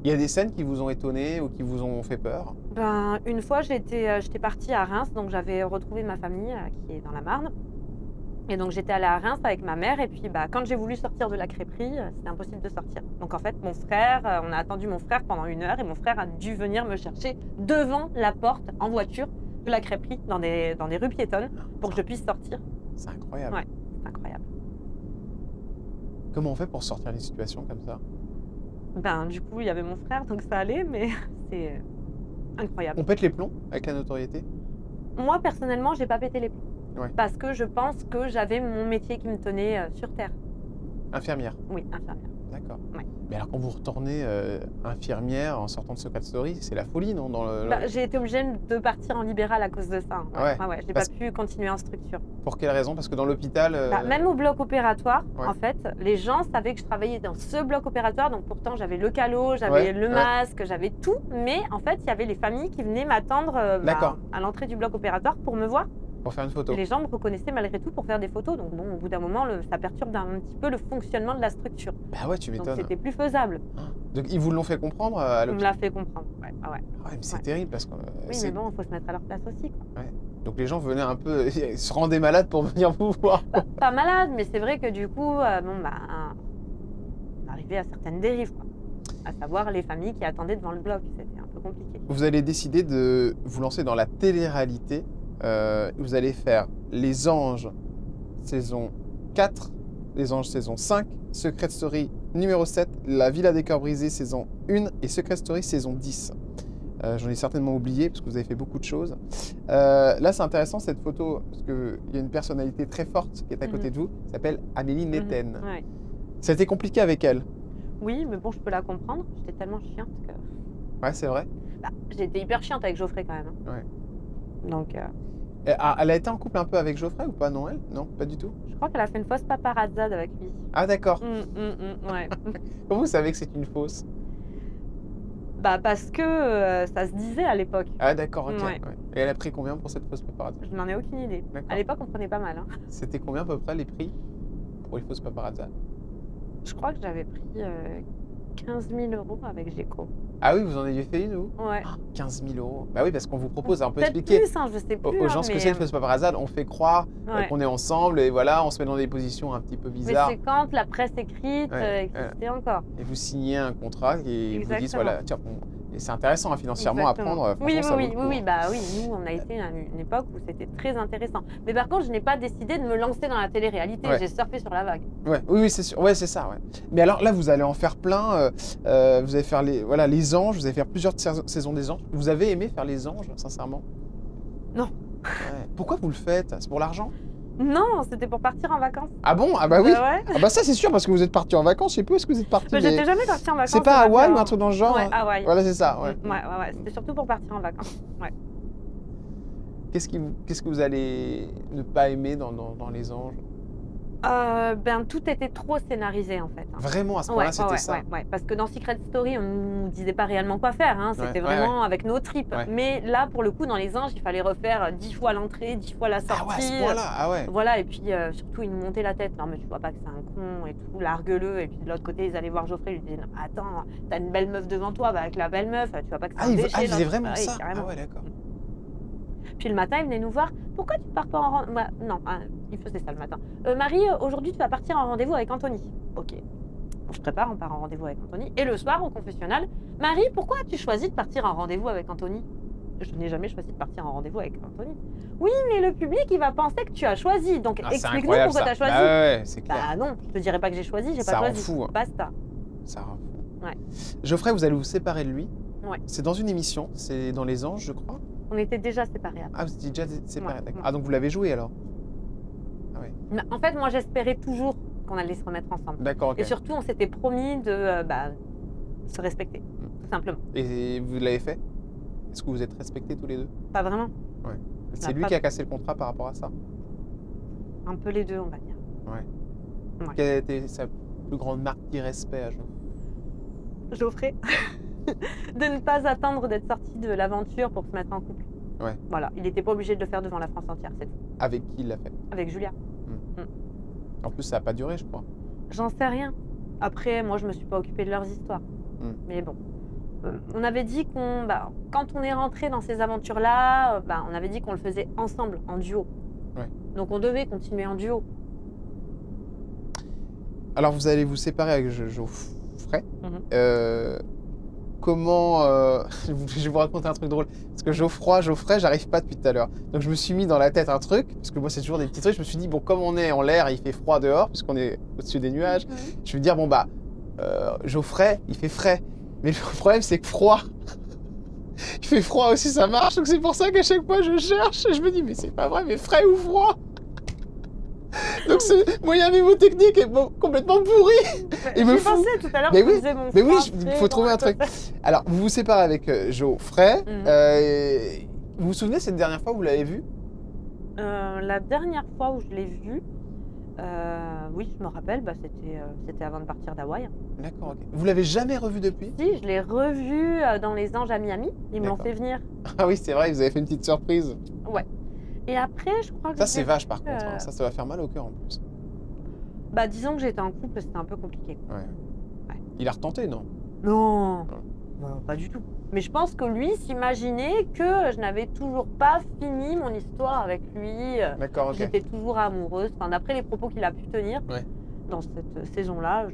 Il y a des scènes qui vous ont étonné ou qui vous ont fait peur?
Ben, une fois, j'étais partie à Reims, donc j'avais retrouvé ma famille qui est dans la Marne. Et donc j'étais allée à Reims avec ma mère, et puis quand j'ai voulu sortir de la crêperie, c'était impossible de sortir. Donc en fait, mon frère, on a attendu mon frère pendant 1 heure, et mon frère a dû venir me chercher devant la porte en voiture de la crêperie, dans des rues piétonnes, pour que je puisse sortir.
C'est incroyable.
Ouais. C'est incroyable.
Comment on fait pour sortir des situations comme ça?
Ben, du coup, il y avait mon frère, donc ça allait, mais c'est incroyable.
On pète les plombs avec la notoriété?
Moi, personnellement, j'ai pas pété les plombs.
Ouais.
Parce que je pense que j'avais mon métier qui me tenait sur terre.
Infirmière?
Oui, infirmière.
D'accord.
Ouais.
Mais alors quand vous retournez infirmière en sortant de Secret Story, c'est la folie, non?
J'ai été obligée de partir en libéral à cause de ça.
Ouais.
J'ai
Parce-
pas pu continuer en structure.
Pour quelle raison? Parce que dans l'hôpital...
Même au bloc opératoire,
Ouais.
en fait, les gens savaient que je travaillais dans ce bloc opératoire. Donc pourtant, j'avais le calot, j'avais
Ouais,
le
ouais.
masque, j'avais tout. Mais en fait, il y avait les familles qui venaient m'attendre
D'accord.
à l'entrée du bloc opératoire pour me voir.
Pour faire une photo.
Et les gens me reconnaissaient malgré tout pour faire des photos. Donc bon, au bout d'un moment, ça perturbe un petit peu le fonctionnement de la structure.
Bah ouais, tu
Donc
m'étonnes.
c'était plus faisable.
Donc ils vous l'ont fait comprendre à
On me
l'hôpital?
l'a fait comprendre. Ouais. Ah ouais.
Ah ouais, mais c'est
Ouais.
terrible parce que...
Oui, mais bon, il faut se mettre à leur place aussi, quoi.
Donc les gens venaient un peu... se rendaient malades pour venir vous voir.
Pas malade, mais c'est vrai que du coup, on arrivait à certaines dérives, quoi. À savoir les familles qui attendaient devant le bloc. C'était un peu compliqué.
Vous allez décider de vous lancer dans la télé-réalité Vous allez faire Les Anges saison 4, Les Anges saison 5, Secret Story numéro 7, La Villa des Cœurs Brisés saison 1 et Secret Story saison 10. J'en ai certainement oublié parce que vous avez fait beaucoup de choses. Là, c'est intéressant cette photo parce qu'il y a une personnalité très forte qui est à côté de vous, qui s'appelle Amélie Netten.
Ouais.
Ça a été compliqué avec elle.
Oui, mais bon, je peux la comprendre. J'étais tellement chiante que...
Ouais, c'est vrai.
Bah, j'étais hyper chiante avec Geoffrey quand même. Hein.
Ouais.
Donc,
Elle a été en couple un peu avec Geoffrey ou pas, non, elle? Non, pas du tout.
je crois qu'elle a fait une fausse paparazzade avec lui.
Ah, d'accord.
Ouais.
Comment vous savez que c'est une fausse?
Bah, parce que ça se disait à l'époque.
Ah, d'accord, ok.
Ouais.
Ouais. Et elle a pris combien pour cette fausse paparazzi?
Je n'en ai aucune idée.
D'accord.
À l'époque, on prenait pas mal. Hein.
C'était combien à peu près les prix pour les fausses paparazzi?
Je crois que j'avais pris 15 000 € avec Géco.
Ah oui, vous en aviez fait une, vous?
Ouais.
15 000 €. Bah oui, parce qu'on vous propose, on peut
Peut-être
expliquer
plus, hein, je sais plus.
aux gens ce que c'est une fausse paparazzi. On fait croire
Ouais.
qu'on est ensemble et voilà, on se met dans des positions un petit peu
Mais
bizarres.
c'est quand la presse écrite
Ouais,
existait encore.
Et vous signez un contrat et vous dites,
Exactement.
voilà, tiens, et c'est intéressant hein, financièrement à
Exactement.
prendre.
Oui,
franchement, ça vaut le coup,
oui,
hein.
bah oui, nous on a été à une époque où c'était très intéressant. Mais par contre, je n'ai pas décidé de me lancer dans la télé-réalité,
Ouais.
j'ai surfé sur la vague.
Ouais, oui, c'est sûr. Ouais, c'est ça. Ouais. Mais alors là, vous allez en faire plein. Vous allez faire les Anges. Vous allez faire plusieurs saisons des Anges. Vous avez aimé faire les Anges, sincèrement?
Non.
Ouais. Pourquoi vous le faites? C'est pour l'argent?
Non, c'était pour partir en vacances.
Ah bon? Ah bah oui.
Ouais.
Ah bah ça c'est sûr parce que vous êtes parti en vacances. Je sais pas où est-ce que vous êtes parti.
Mais j'étais jamais partie en vacances.
C'est pas
on a
Hawaï
fait
ou un truc dans le genre?
Ouais,
hein
Hawaï.
Voilà, c'est ça. Ouais.
Ouais. C'était surtout pour partir en vacances. Ouais.
Qu'est-ce que vous allez ne pas aimer dans les Anges?
Ben, tout était trop scénarisé en fait. Hein.
Vraiment, à ce point-là, c'était ça.
Ouais. Parce que dans Secret Story, on ne nous disait pas réellement quoi faire. Hein. C'était vraiment avec nos tripes.
Ouais.
Mais là, pour le coup, dans Les Anges, il fallait refaire 10 fois l'entrée, 10 fois la sortie.
Ah ouais, à ce point-là, ah ouais.
Voilà, et puis surtout, ils nous montaient la tête. Non, mais tu vois pas que c'est un con et tout, largueux. Et puis de l'autre côté, ils allaient voir Geoffrey, ils lui disaient non, attends, t'as une belle meuf devant toi, bah, avec la belle meuf, tu vois pas que c'est un déchet.
Ah, il faisait
l'autre.
vraiment
Ah,
ça?
oui, carrément.
Ah ouais, d'accord.
Puis le matin, il venait nous voir. Pourquoi tu pars pas en rendez-vous? Non, il faisait ça le matin. Marie, aujourd'hui, tu vas partir en rendez-vous avec Anthony. Ok. On se prépare, on part en rendez-vous avec Anthony. Et le soir, au confessionnal, Marie, pourquoi as-tu choisi de partir en rendez-vous avec Anthony? Je n'ai jamais choisi de partir en rendez-vous avec Anthony. Oui, mais le public, il va penser que tu as choisi. Donc explique-nous pourquoi tu as choisi.
Bah ouais, c'est clair.
Bah non, je te dirais pas que j'ai choisi, j'ai pas
Ça rend
choisi.
fou, hein.
Basta.
Ça rend fou.
Ouais.
Geoffrey, vous allez vous séparer de lui.
Ouais.
C'est dans une émission, c'est dans Les Anges, je crois.
On était déjà séparés après.
Ah, vous étiez déjà séparés,
Ouais,
d'accord.
ouais.
Ah, donc vous l'avez joué alors? Ah ouais.
Mais en fait, moi, j'espérais toujours qu'on allait se remettre ensemble.
D'accord, ok.
Et surtout, on s'était promis de se respecter, tout simplement.
Et vous l'avez fait? Est-ce que vous êtes respectés tous les deux?
Pas vraiment.
Ouais. C'est
Bah,
lui
pas-
qui a cassé le contrat par rapport à ça?
Un peu les deux, on va dire.
Ouais.
Ouais.
Quelle a été sa plus grande marque d'irrespect à Geoffrey?
Geoffrey, de ne pas attendre d'être sorti de l'aventure pour se mettre en couple.
Ouais.
Voilà, il n'était pas obligé de le faire devant la France entière, c'est tout.
Avec qui il l'a fait?
Avec Julia.
En plus, ça n'a pas duré, je crois.
J'en sais rien. Après, moi, je me suis pas occupée de leurs histoires. Mais bon. On avait dit qu'on, quand on est rentré dans ces aventures-là, on avait dit qu'on le faisait ensemble, en duo.
Ouais.
Donc on devait continuer en duo.
Alors, vous allez vous séparer avec Geoffrey.
Mhm.
Comment... je vais vous raconter un truc drôle. Parce que Geoffrey, j'arrive pas depuis tout à l'heure. Donc, je me suis mis dans la tête un truc. Parce que moi, c'est toujours des petits trucs. Je me suis dit, bon, comme on est en l'air, il fait froid dehors, puisqu'on est au-dessus des nuages. Je vais dire, bon, Geoffrey, il fait frais. Mais le problème, c'est que froid. Il fait froid aussi, ça marche. Donc, c'est pour ça qu'à chaque fois, je cherche. Et je me dis, mais c'est pas vrai, mais frais ou froid? Donc, c'est moyen mnémotechnique est complètement pourri. Il me
J'ai
fout.
pensé tout à l'heure
Mais
que
oui,
tu disais mon
mais oui,
frère,
il faut trouver un truc. Alors, vous vous séparez avec Geoffrey. Vous vous souvenez cette dernière fois où vous l'avez vu?
La dernière fois où je l'ai vu, oui, je me rappelle, c'était avant de partir d'Hawaï.
D'accord, ok. Vous l'avez jamais revu depuis?
Si, je l'ai revu dans Les Anges à Miami. Ils me l'ont
D'accord.
fait venir.
Ah oui, c'est vrai, vous avez fait une petite surprise.
Ouais. Et après, je crois que.
Ça,
je
c'est
l'ai
vache
vu,
par contre. Hein. Ça va faire mal au cœur en plus.
disons que j'étais en couple, c'était un peu compliqué.
Ouais. Il a retenté, non?
Non, non, pas du tout. Mais je pense que lui s'imaginait que je n'avais toujours pas fini mon histoire avec lui.
D'accord, ok.
J'étais toujours amoureuse. Enfin, d'après les propos qu'il a pu tenir
Ouais.
dans cette saison-là,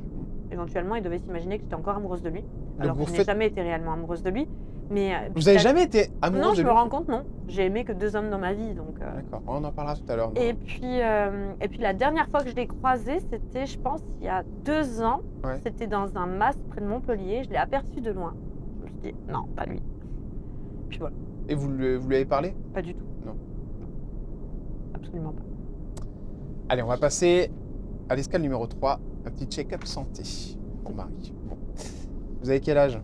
éventuellement, il devait s'imaginer que j'étais encore amoureuse de lui. Alors
vous
que je n'ai
faites-
jamais été réellement amoureuse de lui. Mais
Vous n'avez jamais été amoureuse
Non,
de
je
lui?
me rends compte, non. J'ai aimé que 2 hommes dans ma vie, donc.
D'accord, on en parlera tout à l'heure.
Et puis la dernière fois que je l'ai croisé, c'était, je pense, il y a 2 ans.
Ouais.
C'était dans un mas près de Montpellier. Je l'ai aperçu de loin. Je me suis dit, non, pas lui. Puis voilà,
Et vous lui avez parlé?
pas du tout.
Non.
Absolument pas.
Allez, on va passer à l'escale numéro 3, un petit check-up santé pour Marie. Bon. Vous avez quel âge?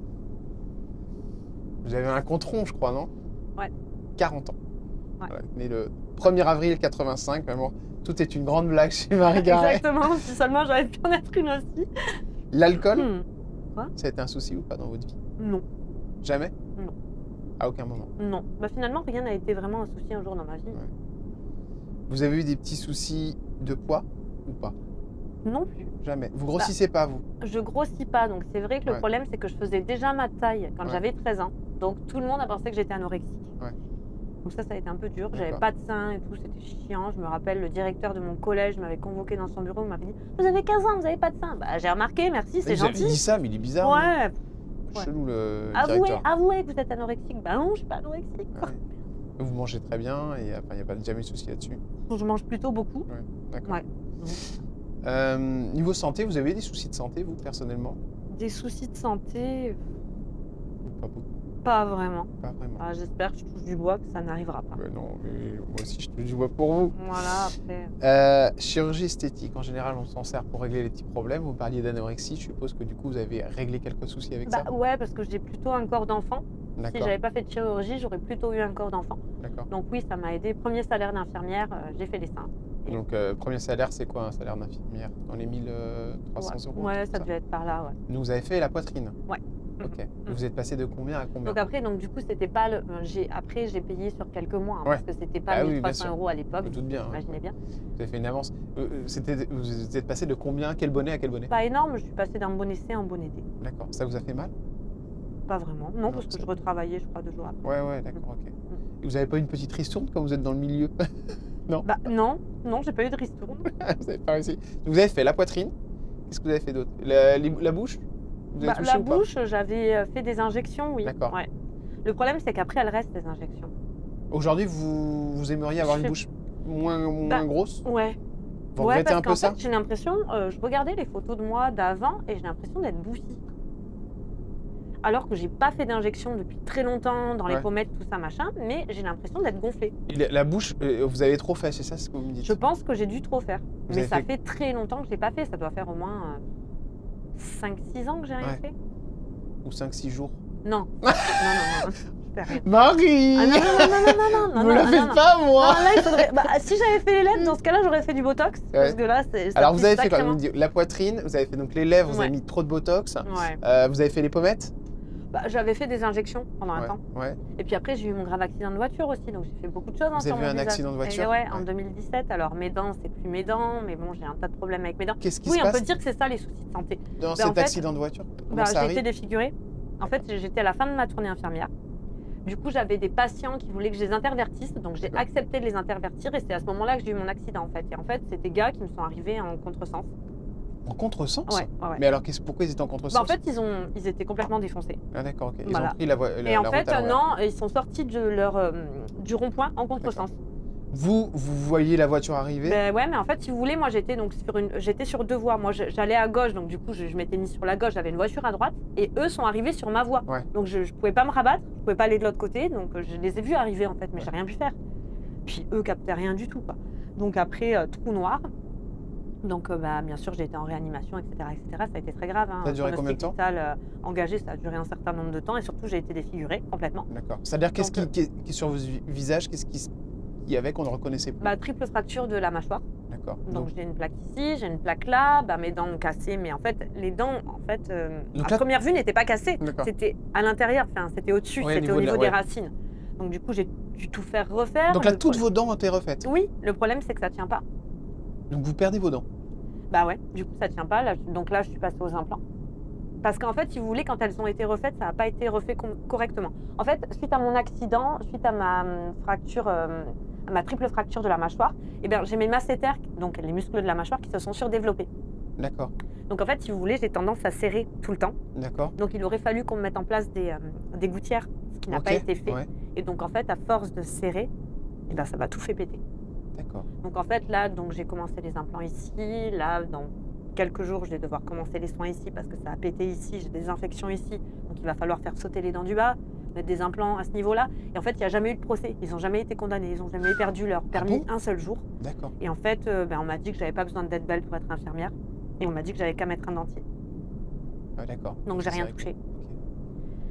Vous avez un compte rond, je crois, non?
Ouais.
40 ans.
Ouais.
Voilà, né le 1er avril 85, mais bon, tout est une grande blague chez Marie Garet.
Exactement, si seulement j'avais pu en être une aussi.
L'alcool,
Quoi?
ça a été un souci ou pas dans votre vie?
Non,
Jamais?
Non.
À aucun moment.
non. Bah, finalement, rien n'a été vraiment un souci un jour dans ma vie.
Ouais. Vous avez eu des petits soucis de poids ou pas?
Non plus.
Jamais. Vous grossissez pas, vous?
Je grossis pas, donc c'est vrai que le
Ouais.
problème, c'est que je faisais déjà ma taille quand
Ouais.
j'avais 13 ans. Donc tout le monde a pensé que j'étais anorexique.
Ouais.
Donc ça a été un peu dur. J'avais
D'accord.
pas de sein et tout, c'était chiant. Je me rappelle, le directeur de mon collège m'avait convoqué dans son bureau, il m'avait dit « Vous avez 15 ans, vous avez pas de sein ». Bah j'ai remarqué, merci, c'est
Vous avez
gentil.
dit ça, mais il est bizarre. lui.
Ouais, ouais.
Chelou, le
avouez,
directeur.
avouez que vous êtes anorexique. Bah non, je suis pas anorexique.
Ouais. Vous mangez très bien et il n'y a pas jamais de souci là-dessus.
Je mange plutôt beaucoup.
D'accord.
Ouais.
Niveau santé, vous avez des soucis de santé, vous, personnellement?
Des soucis de santé,
Pas beaucoup,
pas vraiment.
pas vraiment.
Ah, j'espère que je touche du bois que ça n'arrivera pas.
Non, mais moi aussi, je touche du bois pour vous.
Voilà, après.
Chirurgie esthétique, en général, on s'en sert pour régler les petits problèmes. Vous parliez d'anorexie, je suppose que du coup, vous avez réglé quelques soucis avec
Bah
ça?
ouais, parce que j'ai plutôt un corps d'enfant. Si
D'accord,
j'avais pas fait de chirurgie, j'aurais plutôt eu un corps d'enfant.
d'accord.
Donc oui, ça m'a aidé. Premier salaire d'infirmière, j'ai fait les seins.
Donc, premier salaire, c'est quoi un salaire d'infirmière? Dans les 1300 euros?
Ouais,
un
ça
truc
devait être par là, ouais.
Nous, vous avez fait la poitrine?
Ouais.
Ok.
Mhm.
Vous êtes passé de combien à combien?
Donc après, du coup, c'était pas le. Après, j'ai payé sur quelques mois, hein,
Ouais.
parce que c'était pas
Ah oui, bien
1300
sûr.
euros à
Je
l'époque.
me doute bien. Hein.
Imaginez bien.
Vous avez fait une avance. Vous êtes passé de combien? Quel bonnet à quel bonnet?
Pas énorme, je suis passée d'un bonnet C à un bonnet D.
D'accord. Ça vous a fait mal?
Pas vraiment. Non, parce que
c'est-
je retravaillais, je crois, 2 jours après.
Ouais, d'accord, ok. Et vous avez pas eu une petite ristourne quand vous êtes dans le milieu?
Bah non, j'ai pas eu de ristourne.
Vous avez pas réussi. Vous avez fait la poitrine. Qu'est-ce que vous avez fait d'autre? La bouche? Vous avez touché
La
ou pas?
bouche, j'avais fait des injections, oui.
D'accord.
Ouais. Le problème, c'est qu'après, elle reste, les injections.
Aujourd'hui, vous aimeriez avoir une
Je-
bouche moins
Bah,
grosse?
Ouais.
Vous
Ouais,
regrettez
parce
un peu
qu'en
ça?
fait, j'ai l'impression, je regardais les photos de moi d'avant et j'ai l'impression d'être boussie. Alors que j'ai pas fait d'injection depuis très longtemps dans les
Ouais.
pommettes, tout ça, machin, mais j'ai l'impression d'être gonflée.
La bouche, vous avez trop fait, c'est ça ce que vous me dites?
Je pense que j'ai dû trop faire.
Vous
Mais
avez
ça
fait-
fait très longtemps que je l'ai pas fait. Ça doit faire au moins 5-6 ans que j'ai rien
Ouais.
fait.
Ou 5-6 jours?
Non. non. Je fais rien.
Marie!
Ah non, non.
Vous la faites pas, moi!
Non, là, il faudrait. Bah, si j'avais fait les lèvres, dans ce cas-là, j'aurais fait du botox. Parce que là, c'est.
Alors vous avez fait quoi? Vous me dites la poitrine, vous avez fait donc les lèvres, vous
Ouais.
avez mis trop de botox,
Ouais.
vous avez fait les pommettes?
Bah, j'avais fait des injections pendant un
Ouais,
temps.
ouais.
Et puis après, j'ai eu mon grave accident de voiture aussi. Donc j'ai fait beaucoup de choses.
Vous
sur
avez eu
mon
un
visage.
accident de voiture?
Et ouais, en
Ouais.
2017. Alors mes dents, c'est plus mes dents. Mais bon, j'ai un tas de problèmes avec mes dents.
Qu'est-ce qui
Oui,
se
on
passe
peut dire que c'est ça les soucis de santé.
dans
en
cet
fait,
accident de voiture? Comment
Bah,
ça
j'ai
arrive?
été défigurée. En fait, j'étais à la fin de ma tournée infirmière. Du coup, j'avais des patients qui voulaient que je les intervertisse. Donc j'ai
D'accord.
accepté de les intervertir. Et c'est à ce moment-là que j'ai eu mon accident en fait. Et en fait, c'est des gars qui me sont arrivés en contresens.
En contresens?
Ouais.
Mais alors pourquoi ils étaient en contresens?
Bah, en fait, ils étaient complètement défoncés.
Ah d'accord, ok. Ils
Voilà.
ont pris la
Et en
route
fait,
à l'envers.
non, ils sont sortis de du rond-point en contresens.
Vous voyez la voiture arriver?
Ben ouais, mais en fait, si vous voulez, moi j'étais donc j'étais sur 2 voies. Moi, j'allais à gauche, donc du coup, je m'étais mise sur la gauche. J'avais une voiture à droite, et eux sont arrivés sur ma voie.
Ouais.
Donc je pouvais pas me rabattre, je pouvais pas aller de l'autre côté, donc je les ai vus arriver en fait, mais j'ai rien pu faire. Puis eux captaient rien du tout, quoi. Donc après, trou noir. Donc bah, bien sûr, j'ai été en réanimation, etc., etc. Ça a été très grave. Hein.
Ça a duré
Pronostic
combien de temps?
vital, engagé, ça a duré un certain nombre de temps, et surtout, j'ai été défigurée complètement.
D'accord. C'est-à-dire qu'est-ce
Donc,
qui est sur vos visages, qu'est-ce qu'il y avait qu'on ne reconnaissait plus?
Bah, triple fracture de la mâchoire.
D'accord.
Donc j'ai une plaque ici, j'ai une plaque là, bah, mes dents ont cassé, mais en fait les dents,
Donc
à
là-
première vue n'étaient pas cassées,
D'accord.
c'était à l'intérieur, enfin, c'était au-dessus,
Ouais,
c'était au niveau
de
des
ouais.
racines. Donc du coup j'ai dû tout faire refaire.
Donc là,
Le
toutes
problème-
vos dents ont été refaites.
Oui, le problème c'est que ça tient pas.
Donc vous perdez vos dents.
Bah ouais, du coup ça tient pas, donc là je suis passée aux implants. Parce qu'en fait, si vous voulez, quand elles ont été refaites, ça n'a pas été refait correctement. En fait, suite à mon accident, suite à ma fracture, à ma triple fracture de la mâchoire, eh bien, j'ai mes masséters, donc les muscles de la mâchoire, qui se sont surdéveloppés.
D'accord.
Donc en fait, si vous voulez, j'ai tendance à serrer tout le temps.
D'accord.
Donc il aurait fallu qu'on me mette en place des gouttières, ce qui n'a pas été fait. Et donc, en fait, à force de serrer, eh ben, ça va tout fait péter.
D'accord.
Donc, en fait, là, j'ai commencé les implants ici. Là, dans quelques jours, je vais devoir commencer les soins ici parce que ça a pété ici. J'ai des infections ici. Donc, il va falloir faire sauter les dents du bas, mettre des implants à ce niveau-là. Et en fait, il n'y a jamais eu de procès. Ils n'ont jamais été condamnés. Ils n'ont jamais perdu leur permis un seul jour.
D'accord.
Et en fait, on m'a dit que j'avais pas besoin d'être belle pour être infirmière. Et on m'a dit que j'avais qu'à mettre un dentier.
Ah, d'accord.
Donc, j'ai rien touché.
Okay.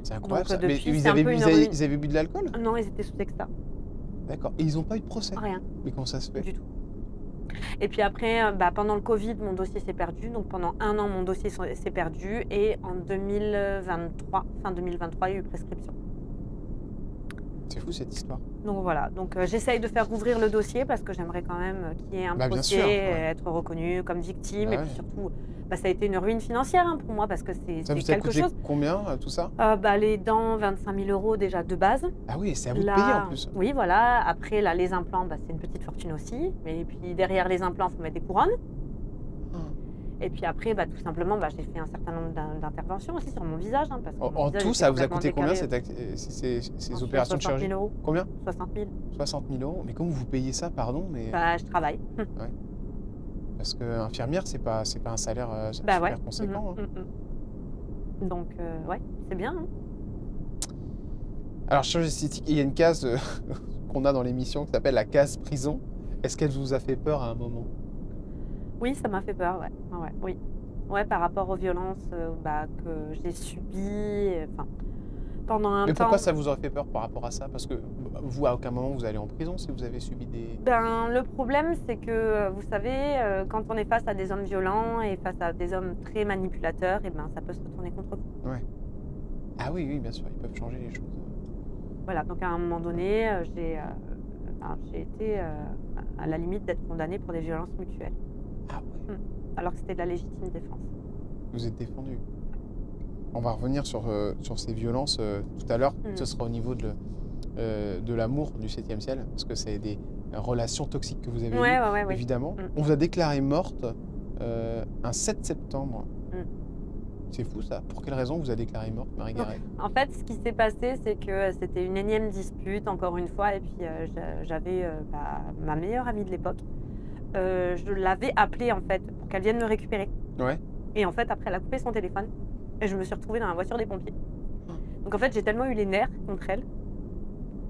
C'est incroyable.
Donc,
ça. Mais ils avaient bu de l'alcool?
Non, ils étaient sous extra.
D'accord. Et ils n'ont pas eu de procès?
Rien.
Mais comment ça se fait?
Du tout. Et puis après, pendant le Covid, mon dossier s'est perdu. Donc pendant 1 an, mon dossier s'est perdu. Et en 2023, fin 2023, il y a eu prescription.
C'est fou cette histoire.
Donc voilà. Donc j'essaye de faire rouvrir le dossier parce que j'aimerais quand même qu'il y ait un procès, être reconnu comme victime. Et puis surtout, ça a été une ruine financière pour moi parce que c'est quelque chose.
Combien tout ça?
Les dents, 25 000 € déjà de base.
Ah oui, c'est à vous de payer en plus.
Oui, voilà. Après, là, les implants, c'est une petite fortune aussi. Et puis derrière les implants, il faut mettre des couronnes. Et puis après, tout simplement, j'ai fait un certain nombre d'interventions aussi sur mon visage. Parce que
en tout, ça vous a coûté combien ces opérations de chirurgie?
60 000 €.
Combien?
60 000.
60 000 €. Mais comment vous payez ça, pardon mais...
Je travaille.
Ouais. Parce qu'infirmière, c'est pas un salaire super conséquent.
Donc, c'est bien.
Alors, chirurgie esthétique, il y a une case qu'on a dans l'émission qui s'appelle la case prison. Est-ce qu'elle vous a fait peur à un moment?
Oui, ça m'a fait peur, oui. Ouais, par rapport aux violences que j'ai subies pendant un temps.
Mais pourquoi ça vous aurait fait peur par rapport à ça? Parce que vous, à aucun moment, vous allez en prison si vous avez subi des...
Le problème, c'est que, vous savez, quand on est face à des hommes violents et face à des hommes très manipulateurs, ça peut se retourner contre vous.
Ouais. Ah oui, bien sûr, ils peuvent changer les choses.
Voilà, donc à un moment donné, j'ai été à la limite d'être condamnée pour des violences mutuelles.
Ah ouais.
Alors que c'était de la légitime défense.
Vous êtes défendu. On va revenir sur ces violences tout à l'heure. Ce sera au niveau de l'amour du 7e ciel, parce que c'est des relations toxiques que vous avez eues, évidemment. On vous a déclaré morte un 7 septembre. C'est fou ça. Pour quelle raison on vous a déclaré morte, Marie Garet?
En fait, ce qui s'est passé, c'est que c'était une énième dispute, encore une fois, et puis j'avais ma meilleure amie de l'époque. Je l'avais appelée en fait pour qu'elle vienne me récupérer.
Ouais.
Et en fait, après, elle a coupé son téléphone et je me suis retrouvée dans la voiture des pompiers. Donc en fait, j'ai tellement eu les nerfs contre elle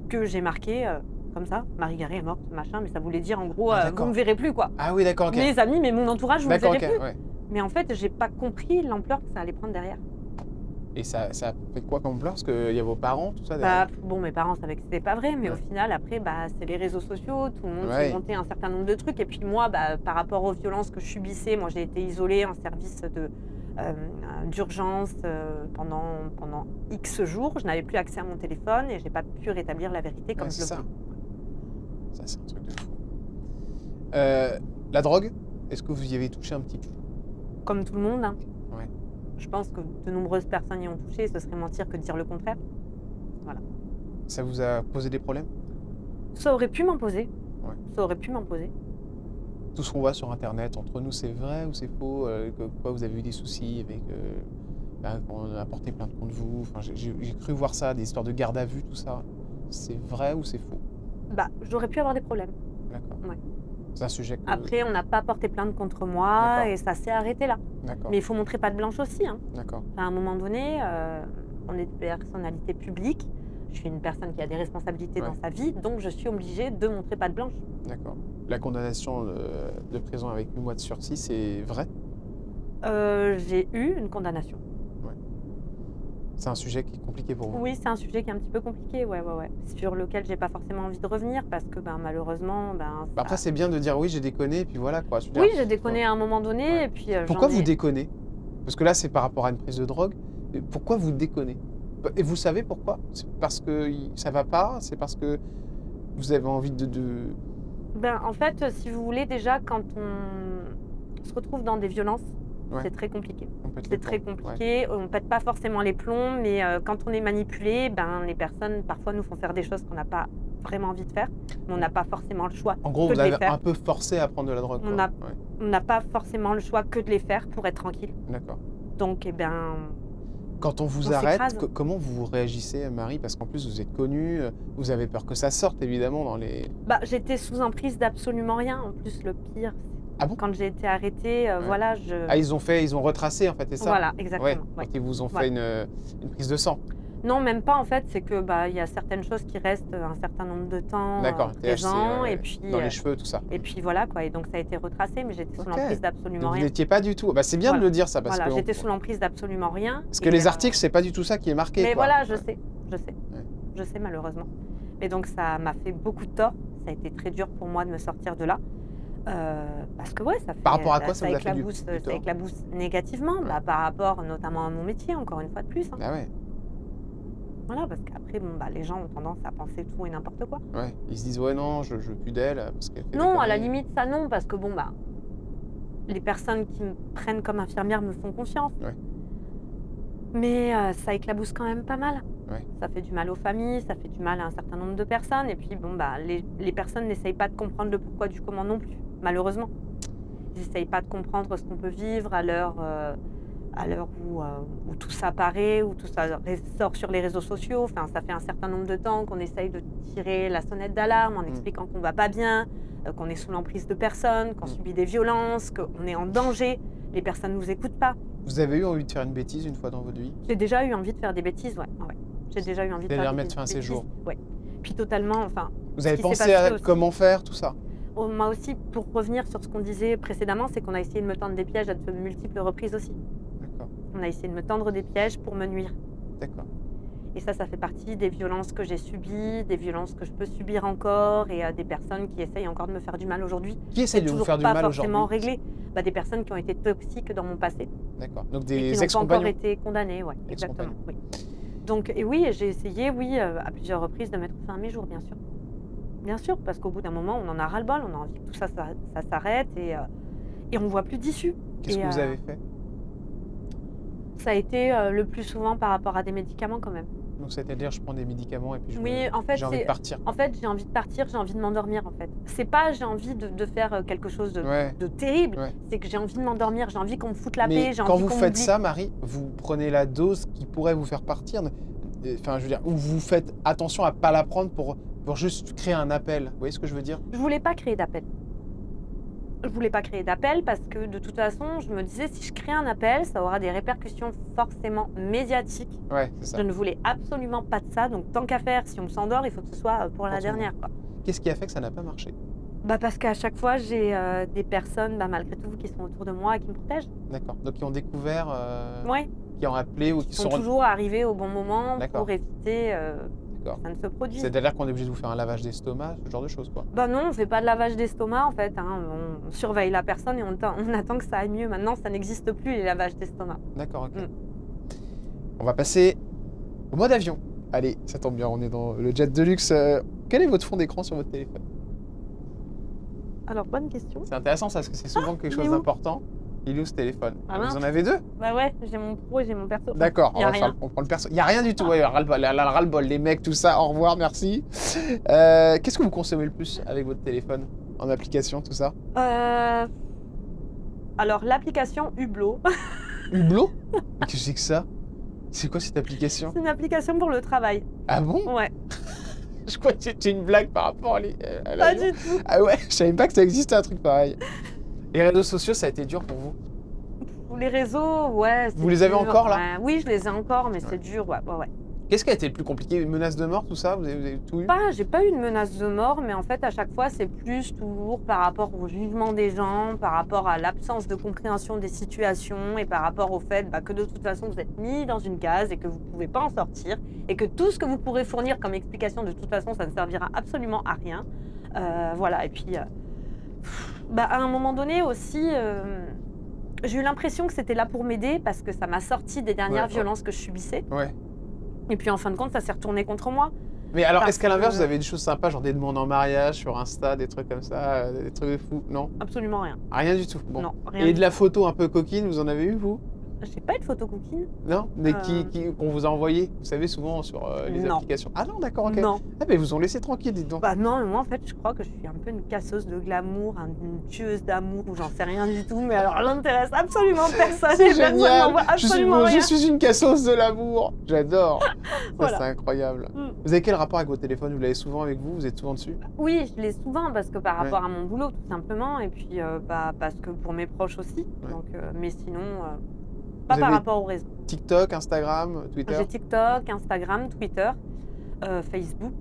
que j'ai marqué comme ça, Marie Garet est morte, machin, mais ça voulait dire en gros, vous ne me verrez plus quoi.
Ah oui, d'accord, ok.
Mes amis, mais mon entourage, vous ne me verrez plus.
Ouais.
Mais en fait, j'ai pas compris l'ampleur que ça allait prendre derrière.
Et ça a fait quoi comme ampleur? Parce qu'il y a vos parents, tout ça derrière.
Mes parents savaient que c'était pas vrai, mais au final, après, c'est les réseaux sociaux, tout le monde s'est monté un certain nombre de trucs. Et puis moi, par rapport aux violences que je subissais, moi j'ai été isolée en service d'urgence pendant X jours. Je n'avais plus accès à mon téléphone et j'ai pas pu rétablir la vérité comme je le voulais.
Ça, c'est un truc de fou. La drogue, est-ce que vous y avez touché un petit peu?
Comme tout le monde.
Ouais.
Je pense que de nombreuses personnes y ont touché, ce serait mentir que de dire le contraire. Voilà.
Ça vous a posé des problèmes?
Ça aurait pu m'en poser. Ça aurait pu m'en poser.
Tout ce qu'on voit sur Internet, entre nous, c'est vrai ou c'est faux? Quoi, vous avez eu des soucis avec... on a porté plainte contre vous. Enfin, j'ai cru voir ça, des histoires de garde à vue, tout ça. C'est vrai ou c'est faux?
J'aurais pu avoir des problèmes.
D'accord.
Ouais.
C'est un sujet que...
Après, on n'a pas porté plainte contre moi et ça s'est arrêté là.
D'accord.
Mais il faut montrer patte blanche aussi.
D'accord.
À un moment donné, on est des personnalités publiques. Je suis une personne qui a des responsabilités dans sa vie, donc je suis obligée de montrer patte blanche.
D'accord. La condamnation de prison avec 8 mois de sursis, c'est vrai?
J'ai eu une condamnation.
Ouais. C'est un sujet qui est compliqué pour vous?
Oui, c'est un sujet qui est un petit peu compliqué, ouais. Sur lequel j'ai pas forcément envie de revenir parce que malheureusement...
Après, c'est bien de dire oui, j'ai déconné, et puis voilà quoi.
Oui, j'ai déconné à un moment donné, et puis...
Pourquoi vous déconnez? Parce que là, c'est par rapport à une prise de drogue. Pourquoi vous déconnez? Et vous savez pourquoi? C'est parce que ça va pas? C'est parce que vous avez envie de...
En fait, si vous voulez, déjà, quand on se retrouve dans des violences, c'est très compliqué. C'est très compliqué. On ne pète pas forcément les plombs, mais quand on est manipulé, les personnes parfois nous font faire des choses qu'on n'a pas vraiment envie de faire, mais on n'a pas forcément le choix.
En gros, vous avez un peu forcé à prendre de la drogue.
On n'a pas forcément le choix que de les faire pour être tranquille.
D'accord.
Donc,
Quand on vous
On
arrête,
s'écrase.
comment vous réagissez, Marie? Parce qu'en plus, vous êtes connue, vous avez peur que ça sorte, évidemment, dans les...
Bah, j'étais sous emprise d'absolument rien. En plus, le pire,
Ah bon?
quand j'ai été arrêtée, voilà,
Ah, ils ont retracé, en fait, c'est ça?
Voilà, exactement.
Ouais,
Ouais.
quand ils vous ont fait
Voilà.
une prise de sang.
Non, même pas en fait, c'est que bah il y a certaines choses qui restent un certain nombre de temps
D'accord, THC,
présents
ouais,
et puis
dans les cheveux, tout ça.
et puis voilà quoi. Et donc ça a été retracé, mais j'étais sous
Ok.
l'emprise d'absolument
Donc vous
rien.
n'étiez pas du tout... Bah, c'est bien de
Voilà.
le dire, ça, parce
Voilà,
que...
j'étais sous l'emprise d'absolument rien.
Parce que
et,
les articles, c'est pas du tout ça qui est marqué,
Mais
quoi.
voilà, je
Ouais.
sais,
Ouais.
je sais malheureusement. Et donc ça m'a fait beaucoup de tort. Ça a été très dur pour moi de me sortir de là. Parce que ouais, ça fait,
Par rapport à quoi ça vous a fait du
ça
tort?
éclabousse négativement,
Ouais.
bah, par rapport notamment à mon métier, encore une fois de plus. Hein.
Ah ouais,
Voilà, parce qu'après, bon, bah, les gens ont tendance à penser tout et n'importe quoi.
ouais. Ils se disent, ouais, non, je veux plus d'elle, parce qu'elle fait des
Non, à la
conneries.
limite, ça non, parce que bon, bah, les personnes qui me prennent comme infirmière me font confiance.
Ouais.
Mais ça éclabousse quand même pas mal.
Ouais.
Ça fait du mal aux familles, ça fait du mal à un certain nombre de personnes. Et puis, bon, bah, les personnes n'essayent pas de comprendre le pourquoi du comment non plus, malheureusement. Ils n'essayent pas de comprendre ce qu'on peut vivre à l'heure où tout ça apparaît, où tout ça sort sur les réseaux sociaux. Enfin, ça fait un certain nombre de temps qu'on essaye de tirer la sonnette d'alarme en expliquant qu'on va pas bien, qu'on est sous l'emprise de personnes, qu'on subit des violences, qu'on est en danger. Les personnes ne nous écoutent pas.
Vous avez eu envie de faire une bêtise une fois dans votre vie?
J'ai déjà eu envie de faire des bêtises, ouais. Ouais. J'ai déjà eu envie de
D'aller
faire
remettre
des
fin à ces
bêtises.
jours.
Ouais. Puis totalement, enfin,
Vous avez
qui s'est
pensé
passé
à
aussi.
comment faire, tout ça?
moi aussi, pour revenir sur ce qu'on disait précédemment, c'est qu'on a essayé de me tendre des pièges à de multiples reprises aussi.
D'accord,
On a essayé de me tendre des pièges pour me nuire.
d'accord.
Et ça fait partie des violences que j'ai subies, des violences que je peux subir encore, et des personnes qui essayent encore de me faire du mal aujourd'hui.
Qui essaie de vous
toujours
faire du
pas
mal
forcément
aujourd'hui?
réglé. Bah, des personnes qui ont été toxiques dans mon passé
D'accord. Donc
et
des
qui n'ont pas encore
ex-compagnons?
été condamnées. Ouais, exactement.
Ex-compagnons.
Oui. Donc, et oui, j'ai essayé, oui, à plusieurs reprises de mettre fin à mes jours, bien sûr. Bien sûr, parce qu'au bout d'un moment, on en a ras-le-bol, on a envie que tout ça s'arrête et on ne voit plus d'issue.
Qu'est-ce que vous avez fait?
Ça a été le plus souvent par rapport à des médicaments quand même.
Donc c'est-à-dire, je prends des médicaments et puis
Oui, en fait,
j'ai envie de partir.
En fait, j'ai envie de partir, j'ai envie de m'endormir en fait. C'est pas j'ai envie de faire quelque chose
Ouais.
de terrible,
Ouais.
c'est que j'ai envie de m'endormir, j'ai envie qu'on me foute la
Mais
paix, j'ai
quand
envie
vous
qu'on
faites
m'oublie.
ça, Marie, vous prenez la dose qui pourrait vous faire partir. Enfin, je veux dire, ou vous faites attention à pas la prendre pour juste créer un appel. Vous voyez ce que je veux dire?
Je voulais pas créer d'appel. Je voulais pas créer d'appel parce que de toute façon, je me disais si je crée un appel, ça aura des répercussions forcément médiatiques.
Ouais, c'est ça.
Je ne voulais absolument pas de ça, donc tant qu'à faire, si on s'endort, il faut que ce soit pour la
Pour tout le
dernière. Quoi.
Qu'est-ce qui a fait que ça n'a pas marché?
Bah parce qu'à chaque fois, j'ai des personnes, bah, malgré tout, qui sont autour de moi et qui me protègent.
D'accord. Donc ils ont découvert,
Ouais.
qui ont appelé ou qui
Ils sont toujours arrivés au bon moment
D'accord.
pour éviter
D'accord.
que ça ne se produise.
C'est-à-dire qu'on est obligé de vous faire un lavage d'estomac, ce genre de choses, quoi.
Bah non, on fait pas de lavage d'estomac en fait. Hein. On surveille la personne et on attend que ça aille mieux. Maintenant, ça n'existe plus les lavages d'estomac.
D'accord, ok.
Mm.
On va passer au mode avion. Allez, ça tombe bien, on est dans le jet de luxe. Quel est votre fond d'écran sur votre téléphone?
Alors, bonne question.
C'est intéressant ça, parce que c'est souvent quelque
il
chose
est où
d'important. Il est où ce téléphone?
Ah
Vous
mince.
en avez deux?
Bah ouais, j'ai mon pro et j'ai mon perso.
D'accord,
y a rien.
on prend le perso. Il n'y a rien du tout, ouais, ras-le-bol, les mecs, tout ça, au revoir, merci. Qu'est-ce que vous consommez le plus avec votre téléphone? En application, tout ça?
Alors, l'application Hublot,
Hublot? Mais qu'est-ce que c'est que ça? C'est quoi cette application?
c'est une application pour le travail.
Ah bon?
Ouais,
Je crois que c'était une blague par rapport à
pas
l'avion.
du tout.
Ah ouais, je savais même pas que ça existait un truc pareil. Les réseaux sociaux, ça a été dur pour vous?
Pour les réseaux, ouais. c'est
Vous les avez
dur.
encore, là?
Ouais, oui, je les ai encore, mais c'est dur, ouais.
Qu'est-ce qui a été le plus compliqué? Une menace de mort, tout ça? Vous avez tout eu?
J'ai pas eu de menace de mort, mais en fait, à chaque fois, c'est plus toujours par rapport au jugement des gens, par rapport à l'absence de compréhension des situations et par rapport au fait que de toute façon, vous êtes mis dans une case et que vous pouvez pas en sortir et que tout ce que vous pourrez fournir comme explication, de toute façon, ça ne servira absolument à rien. Voilà, et puis, à un moment donné aussi, j'ai eu l'impression que c'était là pour m'aider parce que ça m'a sorti des dernières
Ouais.
violences que je subissais.
Ouais.
Et puis, en fin de compte, ça s'est retourné contre moi.
Mais alors,
Parce
est-ce qu'à l'inverse,
que-
vous avez des choses sympas, genre des demandes en mariage sur Insta, des trucs comme ça, des trucs de fou? Non?
Absolument rien.
Rien du tout. Bon.
Non, rien.
Et de la photo un peu coquine, vous en avez eu, vous?
j'ai pas eu de photo coquine.
Non, mais qu'on vous a envoyé, vous savez, souvent sur les
Non.
applications. Ah non, d'accord, ok.
Non.
Ah, mais ils vous ont laissé tranquille, dites donc.
Bah non, mais moi en fait je crois que je suis un peu une casseuse de glamour, une tueuse d'amour ou j'en sais rien du tout, mais alors j'intéresse absolument personne.
C'est
et personne
génial.
m'envoie absolument rien.
Je suis une casseuse de l'amour. J'adore.
Voilà.
C'est incroyable.
Mm.
Vous avez quel rapport avec votre téléphone? Vous l'avez souvent avec vous? Vous êtes souvent dessus?
Oui, je l'ai souvent parce que par
Ouais.
rapport à mon boulot tout simplement et puis parce que pour mes proches aussi.
Ouais.
Donc, mais sinon, pas
Vous
par
avez
rapport au réseau.
TikTok, Instagram, Twitter?
J'ai TikTok, Instagram, Twitter, Facebook,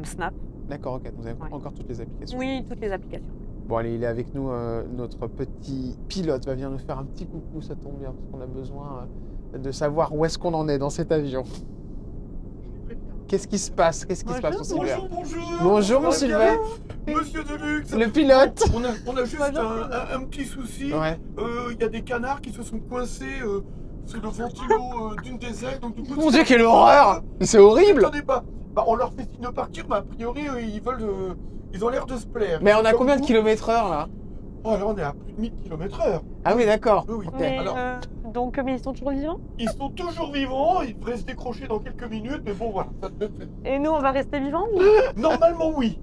Snap.
D'accord, ok. Vous avez
Ouais.
encore toutes les applications.
Oui, toutes les applications.
Bon, allez, il est avec nous. Notre petit pilote va venir nous faire un petit coucou. Ça tombe bien parce qu'on a besoin de savoir où est-ce qu'on en est dans cet avion. Qu'est-ce qui se passe? Qu'est-ce qui se passe, mon Sylvain?
Bonjour.
Bonjour, mon Sylvain.
Monsieur Deluxe.
Le pilote.
On a juste
Bonjour.
un petit souci.
Ouais.
Il y a des canards qui se sont coincés sous le ventilo d'une des ailes. Donc, du coup,
Mon Dieu, quelle horreur! Mais c'est horrible!
Attendez pas. Bah, on leur fait signe de partir, mais a priori, ils ont l'air de se plaire.
Mais on a
Comme
combien de
vous.
kilomètres heure là?
Oh, là, on est à plus de 1000 km/h.
Ah oui, d'accord.
Oui, oui.
Mais,
Alors,
donc, mais ils sont toujours vivants?
ils sont toujours vivants. Ils devraient se décrocher dans quelques minutes, mais bon, voilà.
Et nous, on va rester vivants ou...
Normalement, oui.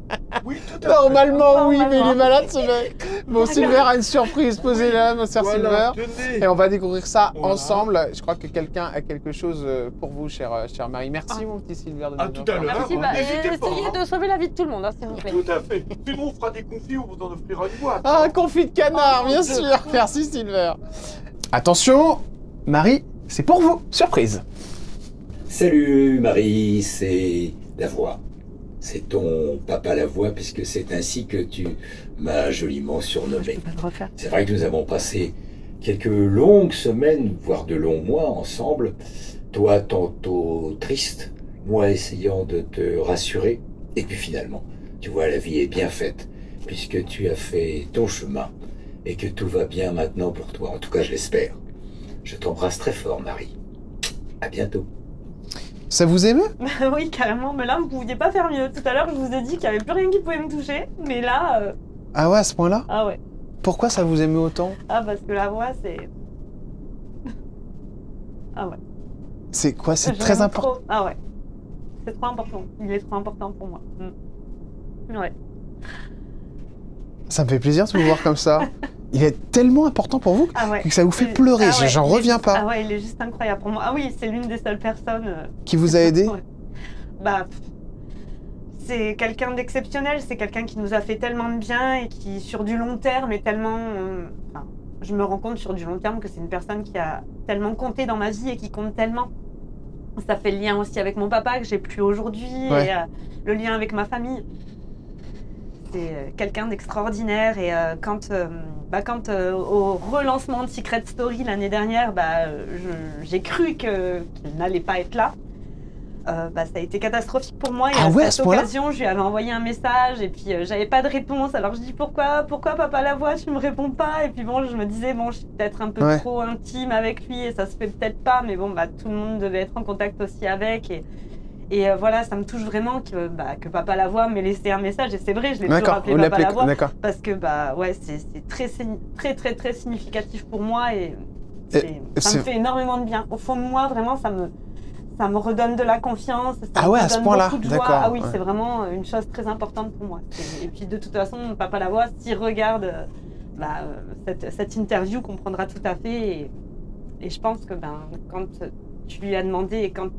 Oui, tout à fait.
Normalement, oui, mais il est
Normalement.
malade ce mec. Bon, Silver a une surprise. Posez-la, mon cher
Voilà,
Silver.
tenez.
Et on va découvrir ça
Voilà.
ensemble. Je crois que quelqu'un a quelque chose pour vous, chère Marie. Merci, mon petit Silver. De
À
nous
tout
avoir
à l'heure.
Merci,
N'hésitez pas,
essayez
hein.
de sauver la vie de tout le monde, hein, s'il vous plaît.
Tout à fait. Sinon, on fera des confits, on vous en offrira une boîte.
Ah, un confit de canard,
Oh,
bien
mon Dieu.
sûr. Merci, Silver. Attention, Marie, c'est pour vous. Surprise.
Salut Marie, c'est la voix. C'est ton papa la voix puisque c'est ainsi que tu m'as joliment
Je
surnommé.
peux pas le refaire.
C'est vrai que nous avons passé quelques longues semaines, voire de longs mois ensemble. Toi tantôt triste, moi essayant de te rassurer. Et puis finalement, tu vois, la vie est bien faite puisque tu as fait ton chemin et que tout va bien maintenant pour toi. En tout cas, je l'espère. Je t'embrasse très fort, Marie. À bientôt.
Ça vous émeut?
Oui, carrément, mais là, vous pouviez pas faire mieux. Tout à l'heure, je vous ai dit qu'il n'y avait plus rien qui pouvait me toucher, mais là,
Ah ouais, à ce point-là?
ah ouais.
Pourquoi ça vous émeut autant?
Ah, parce que la voix, c'est... Ah ouais.
C'est quoi? C'est
Je
très
l'aime
important.
trop. Ah ouais. C'est trop important. Il est trop important pour moi. Ouais.
Ça me fait plaisir de vous voir comme ça. Il est tellement important pour vous
Ah ouais.
que ça vous fait
Il-
pleurer.
ah ouais,
J'en
il est
reviens
juste-
pas.
Ah ouais, il est juste incroyable pour moi. Ah oui, c'est l'une des seules personnes...
Qui vous a aidé?
Ouais. Bah, c'est quelqu'un d'exceptionnel, c'est quelqu'un qui nous a fait tellement de bien et qui, sur du long terme, est tellement... enfin, je me rends compte sur du long terme que c'est une personne qui a tellement compté dans ma vie et qui compte tellement. Ça fait le lien aussi avec mon papa que j'ai plus aujourd'hui
Ouais.
et le lien avec ma famille. C'est quelqu'un d'extraordinaire et quand au relancement de Secret Story l'année dernière, j'ai cru qu'il n'allait pas être là. Ça a été catastrophique pour moi et
Ah
à
ouais, à
cette
ce point-là
occasion, je lui avais envoyé un message et puis j'avais pas de réponse. Alors je dis pourquoi papa la voix, tu me réponds pas? Et puis bon, je me disais bon, je suis peut-être un peu
Ouais.
trop intime avec lui et ça se fait peut-être pas, mais bon tout le monde devait être en contact aussi avec et voilà, ça me touche vraiment que papa la voix m'ait laissé un message et c'est vrai, je l'ai toujours
D'accord,
appelé
vous
papa
l'appelez.
la voix
D'accord.
parce que c'est très significatif pour moi et ça
c'est-
me fait énormément de bien. Au fond de moi, vraiment, ça me redonne de la confiance. Ça
Ah
me
ouais, à ce
redonne
point-là,
beaucoup de joie.
d'accord,
Ah oui,
ouais.
c'est vraiment une chose très importante pour moi. Et puis de toute façon, papa la voix, s'il regarde cette interview, comprendra tout à fait. Et je pense que quand tu lui as demandé et quand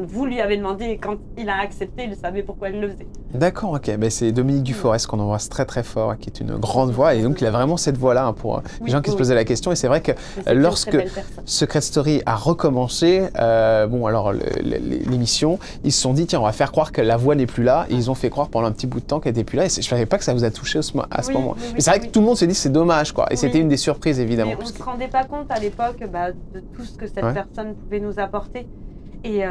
vous lui avez demandé et quand il a accepté, il savait pourquoi il le faisait.
D'accord, ok. Ben, c'est Dominique Duforest qu'on embrasse très très fort, qui est une grande voix. Et donc il a vraiment cette voix-là hein, pour les
Oui,
gens qui se
oui.
posaient la question. Et c'est vrai que
Mais c'est une
lorsque
très belle personne.
Secret Story a recommencé, l'émission, ils se sont dit tiens, on va faire croire que la voix n'est plus là. Et ils ont fait croire pendant un petit bout de temps qu'elle n'était plus là. Et je ne savais pas que ça vous a touché à ce
Oui,
moment.
oui, oui,
Mais c'est vrai que
oui.
tout le monde s'est dit c'est dommage, quoi. Et
Oui.
c'était une des surprises, évidemment.
Mais on
parce
ne
que-
se rendait pas compte à l'époque de tout ce que cette
Ouais.
personne pouvait nous apporter. Et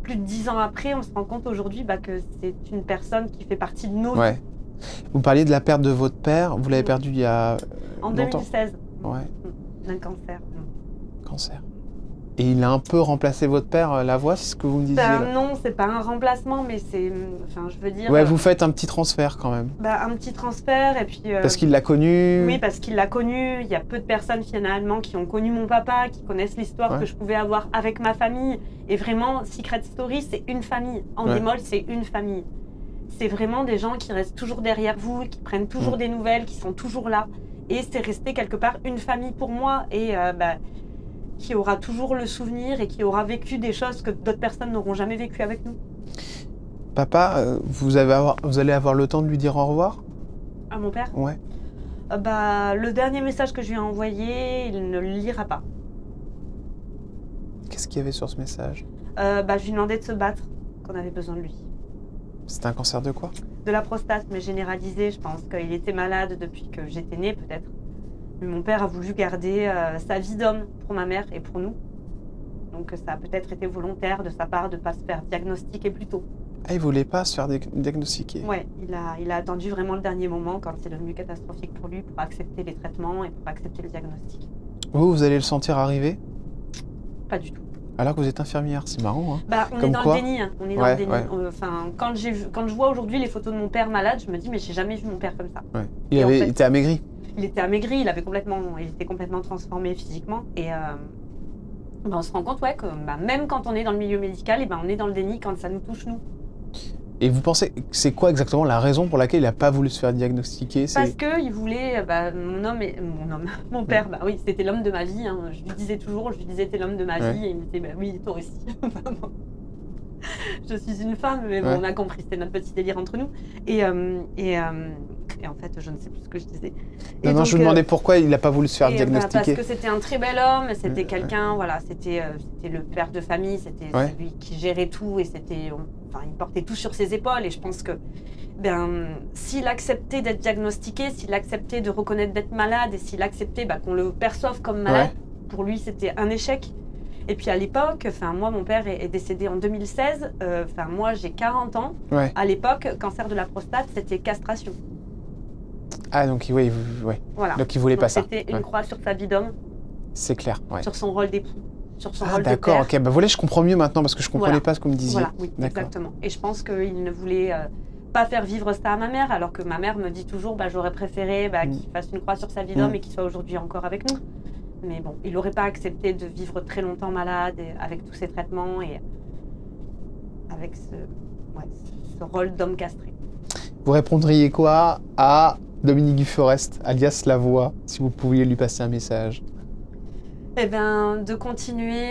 plus de 10 ans après, on se rend compte aujourd'hui que c'est une personne qui fait partie de nos vies.
Ouais. Vous parliez de la perte de votre père. Vous l'avez perdu il y a
En
longtemps.
2016,
Ouais,
d'un cancer.
cancer. Et il a un peu remplacé votre père, la voix, c'est ce que vous me disiez là.
Non, c'est pas un remplacement, mais c'est... Enfin, je veux dire...
Ouais, vous faites un petit transfert quand même.
Un petit transfert, et puis...
Parce qu'il l'a connu.
Oui, parce qu'il l'a connu. Il y a peu de personnes, finalement, qui ont connu mon papa, qui connaissent l'histoire que je pouvais avoir avec ma famille. Et vraiment, Secret Story, c'est une famille. Endemol, c'est une famille. C'est vraiment des gens qui restent toujours derrière vous, qui prennent toujours des nouvelles, qui sont toujours là. Et c'est resté quelque part une famille pour moi. Et... qui aura toujours le souvenir et qui aura vécu des choses que d'autres personnes n'auront jamais vécues avec nous.
Papa, vous allez avoir le temps de lui dire au revoir?
À mon père?
Ouais.
Le dernier message que je lui ai envoyé, il ne le lira pas.
Qu'est-ce qu'il y avait sur ce message?
Je lui demandais de se battre, qu'on avait besoin de lui.
C'était un cancer de quoi?
De la prostate, mais généralisé. Je pense qu'il était malade depuis que j'étais née, peut-être. Mon père a voulu garder sa vie d'homme pour ma mère et pour nous. Donc ça a peut-être été volontaire de sa part de ne pas se faire diagnostiquer plus tôt.
Ah, il voulait pas se faire diagnostiquer?
Ouais, il a attendu vraiment le dernier moment quand c'est devenu catastrophique pour lui pour accepter les traitements et pour accepter le diagnostic.
Vous allez le sentir arriver?
Pas du tout.
Alors que vous êtes infirmière, c'est marrant. Hein.
On
Comme
est dans
quoi
le déni. Hein. On est dans le déni. Quand je vois aujourd'hui les photos de mon père malade, je me dis mais j'ai jamais vu mon père comme ça.
Ouais. Il était amaigri? Il
était amaigri, il était complètement transformé physiquement. Et on se rend compte que même quand on est dans le milieu médical, on est dans le déni quand ça nous touche nous.
Et vous pensez, c'est quoi exactement la raison pour laquelle il n'a pas voulu se faire diagnostiquer?
Parce qu'il voulait, mon père, oui, c'était l'homme de ma vie. Hein. Je lui disais t'es l'homme de ma vie, et il me disait, oui, toi aussi. Je suis une femme, mais bon, on a compris, c'était notre petit délire entre nous. Et en fait, je ne sais plus ce que je disais.
Non, je me demandais pourquoi il n'a pas voulu se faire diagnostiquer.
Parce que c'était un très bel homme, c'était quelqu'un, c'était le père de famille, c'était celui qui gérait tout, et il portait tout sur ses épaules. Et je pense que s'il acceptait d'être diagnostiqué, s'il acceptait de reconnaître d'être malade, et s'il acceptait qu'on le perçoive comme malade, pour lui, c'était un échec. Et puis à l'époque, moi mon père est décédé en 2016, moi j'ai 40 ans. À l'époque, cancer de la prostate, c'était castration.
Ah donc oui.
Voilà.
Donc il voulait pas ça.
C'était une croix sur sa vie d'homme.
C'est clair.
Sur son rôle d'époux, sur son rôle de père.
D'accord, ok. Voilà, je comprends mieux maintenant parce que je comprenais pas ce que vous me disiez.
Voilà, oui, exactement. Et je pense qu'il ne voulait pas faire vivre ça à ma mère, alors que ma mère me dit toujours, j'aurais préféré qu'il fasse une croix sur sa vie d'homme et qu'il soit aujourd'hui encore avec nous. Mais bon, il n'aurait pas accepté de vivre très longtemps malade avec tous ces traitements et avec ce rôle d'homme castré.
Vous répondriez quoi à Dominique Duforest, alias La Voix, si vous pouviez lui passer un message?
De continuer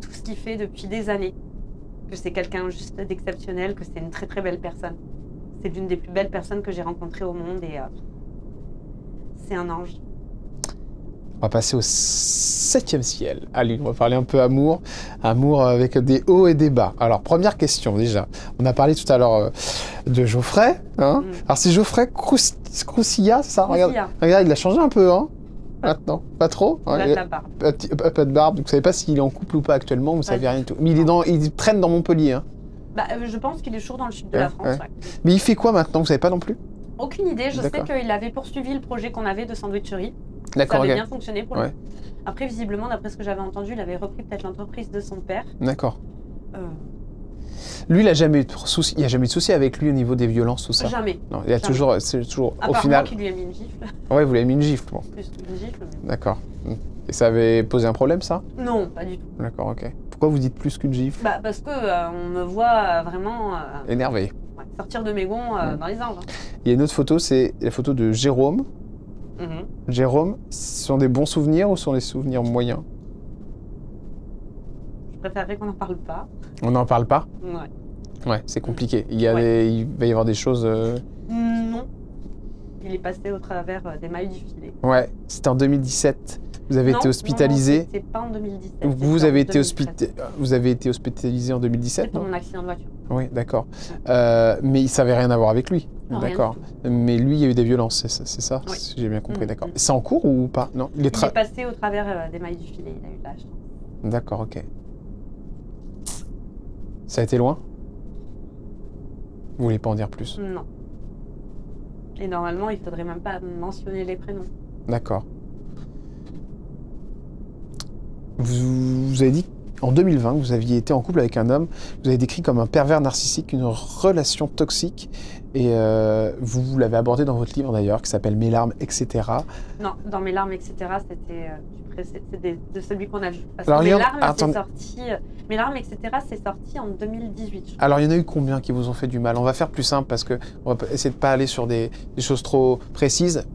tout ce qu'il fait depuis des années. Que c'est quelqu'un juste d'exceptionnel, que c'est une très très belle personne. C'est l'une des plus belles personnes que j'ai rencontrées au monde et c'est un ange.
On va passer au 7e ciel. Allez, on va parler un peu amour. Amour avec des hauts et des bas. Alors, première question déjà. On a parlé tout à l'heure de Geoffrey. Hein. Alors, c'est Geoffrey Crousilla, c'est ça? Regarde, il a changé un peu, hein, maintenant. Pas trop?
Il a de la barbe.
Pas de barbe. Vous ne savez pas s'il est en couple ou pas actuellement, vous ne savez rien du tout. Mais il traîne dans Montpellier. Hein.
Je pense qu'il est toujours dans le sud de la France.
Mais il fait quoi maintenant? Vous ne savez pas non plus?
Aucune idée. Je sais qu'il avait poursuivi le projet qu'on avait de sandwicherie.
D'accord,
ça avait bien fonctionné pour lui. Après, visiblement, d'après ce que j'avais entendu, il avait repris peut-être l'entreprise de son père.
D'accord. Lui, il n'a jamais eu de souci. Il n'y a jamais eu de souci avec lui au niveau des violences, tout ça?
Jamais.
Non, il a toujours, c'est toujours.
À
au
part
final.
Moi qui lui ai mis une gifle.
Ouais, vous lui avez mis une gifle, bon.
Plus qu'une gifle. Mais...
D'accord. Et ça avait posé un problème, ça?
Non, pas du tout.
D'accord, ok. Pourquoi vous dites plus qu'une gifle?
Parce que on me voit vraiment.
Énervé.
Sortir de mes gonds dans les anges.
Il y a une autre photo, c'est la photo de Jérôme. Jérôme, ce sont des bons souvenirs ou ce sont des souvenirs moyens?
Je préférerais qu'on n'en parle pas.
On n'en parle pas?
Ouais,
c'est compliqué. Il va y avoir des choses...
Non. Il est passé au travers des mailles du filet.
Ouais, c'était en 2017. Vous avez été hospitalisé.
Non, c'était pas en 2017.
Vous avez été hospitalisé en 2017,
non? C'était mon accident de voiture.
Oui, d'accord. Mais ça n'avait rien à voir avec lui. D'accord. Mais lui, il y a eu des violences, c'est ça?
Oui.
Si j'ai bien compris, d'accord. C'est en cours ou pas? Non.
Il est passé au travers des mailles du filet, il a eu de la chance.
D'accord, ok. Ça a été loin? Vous voulez pas en dire plus?
Non. Et normalement, il faudrait même pas mentionner les prénoms.
D'accord. Vous avez dit En 2020, vous aviez été en couple avec un homme, vous avez décrit comme un pervers narcissique, une relation toxique, et vous l'avez abordé dans votre livre d'ailleurs, qui s'appelle Mes larmes, etc.
Non, dans Mes larmes, etc., c'était de celui qu'on a vu. Parce
Alors,
que Mes larmes, etc., c'est sorti en 2018.
Alors, il y en a eu combien qui vous ont fait du mal? On va faire plus simple parce qu'on va essayer de ne pas aller sur des choses trop précises.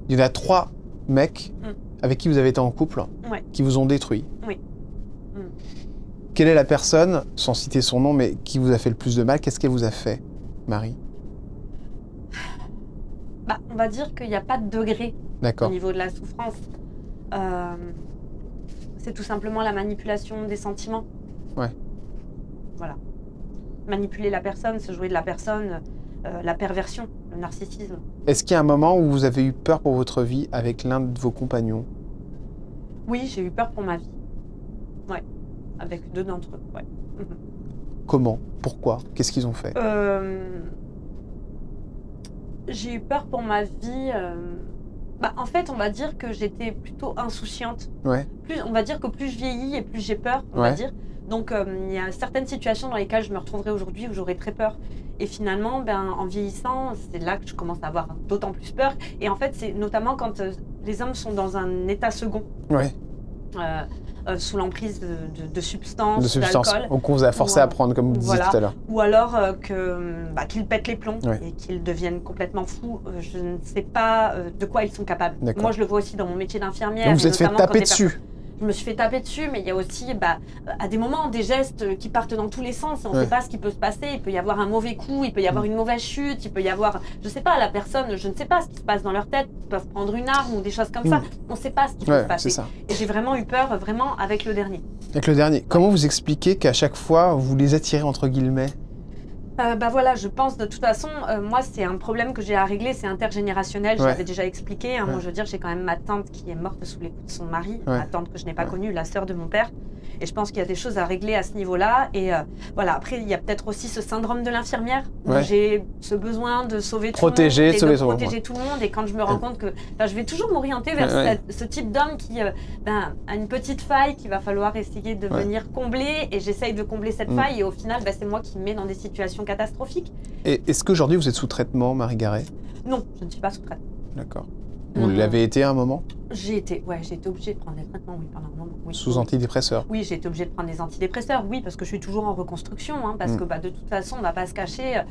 Il y en a 3 mecs avec qui vous avez été en couple, qui vous ont détruit.
Oui.
Quelle est la personne, sans citer son nom, mais qui vous a fait le plus de mal? Qu'est-ce qu'elle vous a fait, Marie?
On va dire qu'il n'y a pas de degré au niveau de la souffrance. C'est tout simplement la manipulation des sentiments.
Ouais.
Voilà. Manipuler la personne, se jouer de la personne, la perversion, le narcissisme.
Est-ce qu'il y a un moment où vous avez eu peur pour votre vie avec l'un de vos compagnons?
Oui, j'ai eu peur pour ma vie. Ouais. Avec 2 d'entre eux, ouais.
Comment? Pourquoi? Qu'est-ce qu'ils ont fait?
J'ai eu peur pour ma vie. En fait, on va dire que j'étais plutôt insouciante.
Ouais.
On va dire que plus je vieillis et plus j'ai peur, on va dire. Donc, il y a certaines situations dans lesquelles je me retrouverai aujourd'hui où j'aurai très peur. Et finalement, en vieillissant, c'est là que je commence à avoir d'autant plus peur. Et en fait, c'est notamment quand les hommes sont dans un état second.
Ouais.
Sous l'emprise de substances, d'alcool.
Ou qu'on vous a forcé à prendre, comme vous disiez tout à l'heure.
Ou alors qu'ils pètent les plombs et qu'ils deviennent complètement fous. Je ne sais pas de quoi ils sont capables. Moi, je le vois aussi dans mon métier d'infirmière.
Donc vous êtes fait taper dessus?
Je me suis fait taper dessus, mais il y a aussi, à des moments, des gestes qui partent dans tous les sens. On ne sait pas ce qui peut se passer. Il peut y avoir un mauvais coup, il peut y avoir une mauvaise chute, il peut y avoir, je ne sais pas, la personne, je ne sais pas ce qui se passe dans leur tête. Ils peuvent prendre une arme ou des choses comme ça. On ne sait pas ce qui peut se passer. Et j'ai vraiment eu peur, vraiment, avec le dernier.
Avec le dernier. Comment vous expliquez qu'à chaque fois, vous les attirez entre guillemets?
Voilà, je pense de toute façon, moi c'est un problème que j'ai à régler, c'est intergénérationnel, je l'avais déjà expliqué. Moi je veux dire, j'ai quand même ma tante qui est morte sous les coups de son mari, ma tante que je n'ai pas connue, la sœur de mon père. Et je pense qu'il y a des choses à régler à ce niveau-là. Et voilà, après il y a peut-être aussi ce syndrome de l'infirmière, où j'ai ce besoin de sauver tout le monde, et de protéger tout le monde. Et quand je me rends compte que je vais toujours m'orienter vers ce type d'homme qui a une petite faille qu'il va falloir essayer de venir combler. Et j'essaye de combler cette faille et au final, c'est moi qui me mets dans des situations catastrophiques.
Et est-ce qu'aujourd'hui vous êtes sous traitement, Marie Garet?
Non, je ne suis pas sous traitement.
D'accord. Vous l'avez été à un moment?
J'ai été obligée de prendre des traitements, pendant un moment. Oui.
Sous antidépresseurs?
Oui, j'ai été obligée de prendre des antidépresseurs, parce que je suis toujours en reconstruction, parce que de toute façon, on ne va pas se cacher.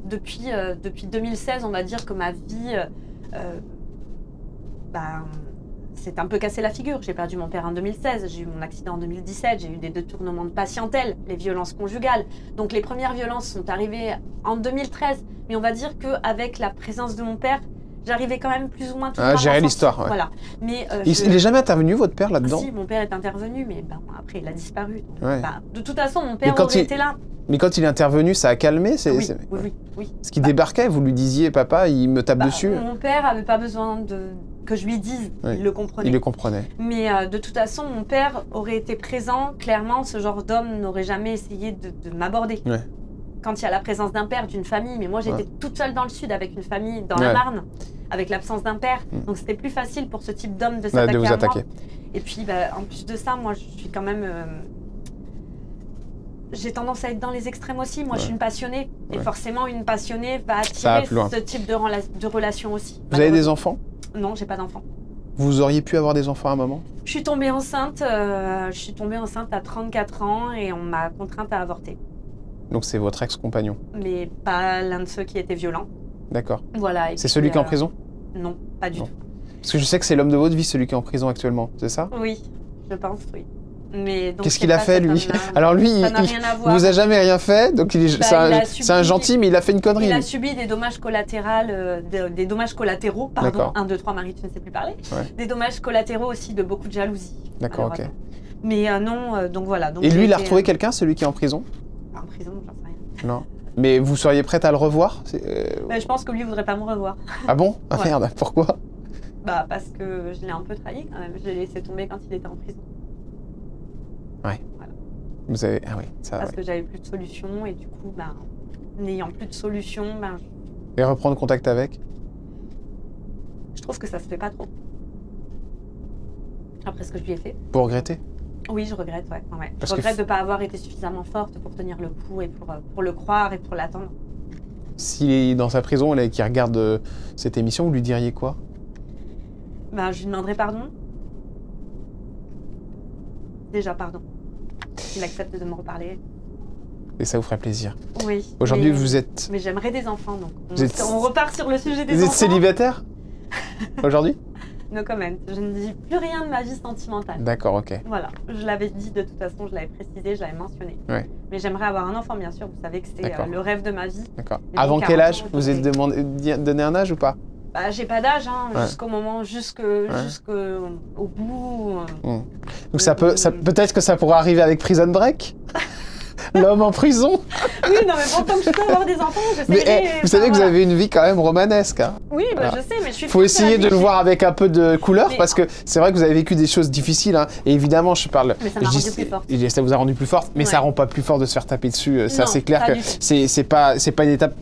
Depuis 2016, on va dire que ma vie s'est un peu cassé la figure. J'ai perdu mon père en 2016, j'ai eu mon accident en 2017, j'ai eu des détournements de patientèle, les violences conjugales. Donc les premières violences sont arrivées en 2013, mais on va dire qu'avec la présence de mon père, j'arrivais quand même plus ou moins toujours à
gérer l'histoire. Ouais.
Voilà. Mais,
il n'est jamais intervenu, votre père, là-dedans?
Si, mon père est intervenu, mais après, il a disparu. Donc, de toute façon, mon père aurait été là.
Mais quand il est intervenu, ça a calmé?
Oui.
Ce qui débarquait, vous lui disiez, papa, il me tape dessus?
Mon père n'avait pas besoin que je lui dise, il le comprenait.
Il le comprenait.
Mais de toute façon, mon père aurait été présent. Clairement, ce genre d'homme n'aurait jamais essayé de m'aborder. Quand il y a la présence d'un père, d'une famille, mais moi j'étais toute seule dans le sud avec une famille dans la Marne, avec l'absence d'un père, donc c'était plus facile pour ce type d'homme de s'attaquer à moi. Et puis en plus de ça, moi je suis quand même... j'ai tendance à être dans les extrêmes aussi, moi je suis une passionnée, et forcément une passionnée va attirer ce type de relation aussi.
Vous avez des enfants?
Non, j'ai pas d'enfants.
Vous auriez pu avoir des enfants à un moment?
Je suis tombée enceinte à 34 ans et on m'a contrainte à avorter.
Donc c'est votre ex-compagnon? Mais
pas l'un de ceux qui étaient violents.
D'accord.
Voilà.
C'est celui qui est en prison?
Non, pas du tout.
Parce que je sais que c'est l'homme de votre vie, celui qui est en prison actuellement, c'est ça?
Oui, je pense, oui. Mais
qu'est-ce qu'il a fait, lui? Alors lui, il vous a jamais rien fait, donc c'est un gentil, mais il a fait une connerie.
Il a subi des dommages collatéraux, pardon, 1, 2, 3, Marie, tu ne sais plus parler. Des dommages collatéraux aussi de beaucoup de jalousie.
D'accord, ok.
Mais non, donc voilà. Donc
et lui, il a retrouvé quelqu'un, celui qui est en prison?
En prison, j'en sais rien.
Non. Mais vous seriez prête à le revoir?
Je pense que lui voudrait pas me revoir.
Ah bon? Ah merde, pourquoi?
Parce que je l'ai un peu trahi quand même. Je l'ai laissé tomber quand il était en prison.
Ouais.
Voilà.
Vous avez... Ah oui, ça...
Parce que j'avais plus de solution et du coup, n'ayant plus de solution,
Et reprendre contact avec?
Je trouve que ça se fait pas trop. Après ce que je lui ai fait.
Vous regrettez?
Oui, je regrette, ouais.
Parce
Je
que
regrette de ne pas avoir été suffisamment forte pour tenir le coup et pour le croire et pour l'attendre.
S'il est dans sa prison et qu'il regarde cette émission, vous lui diriez quoi?
Ben, je lui demanderai pardon. Déjà, pardon. S'il accepte de me reparler.
Et ça vous ferait plaisir.
Oui.
Aujourd'hui,
mais-
vous êtes...
Mais j'aimerais des enfants, donc
Vous êtes-
on repart sur le sujet des
Vous êtes
enfants.
célibataire aujourd'hui?
No comment. Je ne dis plus rien de ma vie sentimentale.
D'accord, ok.
Voilà, je l'avais dit de toute façon, je l'avais précisé, je l'avais mentionné.
Ouais.
Mais j'aimerais avoir un enfant, bien sûr. Vous savez que c'est
D'accord.
le rêve de ma vie.
D'accord.
Et
Avant
donc,
quel
40
âge
ans,
vous êtes donné un âge ou pas?
Bah, j'ai pas d'âge, hein,
Ouais.
jusqu'au moment, jusqu'au bout.
Donc peut-être que ça pourra arriver avec Prison Break. L'homme en prison.
Oui, non, mais bon, tant que je peux avoir des enfants,
Mais
j'essaierai.
vous savez que vous
voilà.
avez une vie quand même romanesque. Hein.
Oui, bah,
Voilà.
je sais, mais je suis.
Faut essayer de le voir avec un peu de couleur
Mais-
parce que c'est vrai que vous avez vécu des choses difficiles. Hein, et évidemment, je parle.
Mais ça m'a
je dis-
rendu plus forte.
et ça vous a rendu plus forte, mais
Ouais.
ça rend pas plus fort de se faire taper dessus. Ça,
Non,
c'est clair
pas
que
du tout.
c'est pas une étape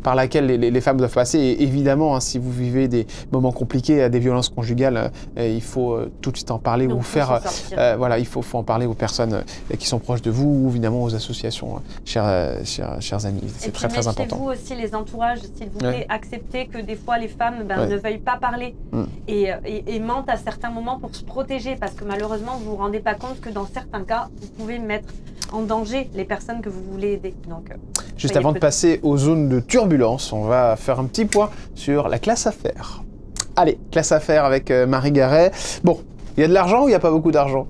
par laquelle les femmes doivent passer. Et évidemment, hein, si vous vivez des moments compliqués, des violences conjugales, il faut tout de suite en parler
Donc,
ou
faut
faire.
s'en sortir.
Voilà, il faut en parler aux personnes qui sont proches de vous ou évidemment aux associations, chers amis. C'est
Et puis
très très important.
méfiez-vous aussi les entourages, s'il vous plaît.
Ouais.
Acceptez que des fois les femmes
Ouais.
ne veuillent pas parler
Mm.
et mentent à certains moments pour se protéger parce que malheureusement vous vous rendez pas compte que dans certains cas vous pouvez mettre en danger les personnes que vous voulez aider. Donc,
Juste
soyez
avant de
prudents.
passer aux zones de turbulence, on va faire un petit point sur la classe affaires. Allez, classe affaires avec Marie Garret. Bon, il y a de l'argent ou il n'y a pas beaucoup d'argent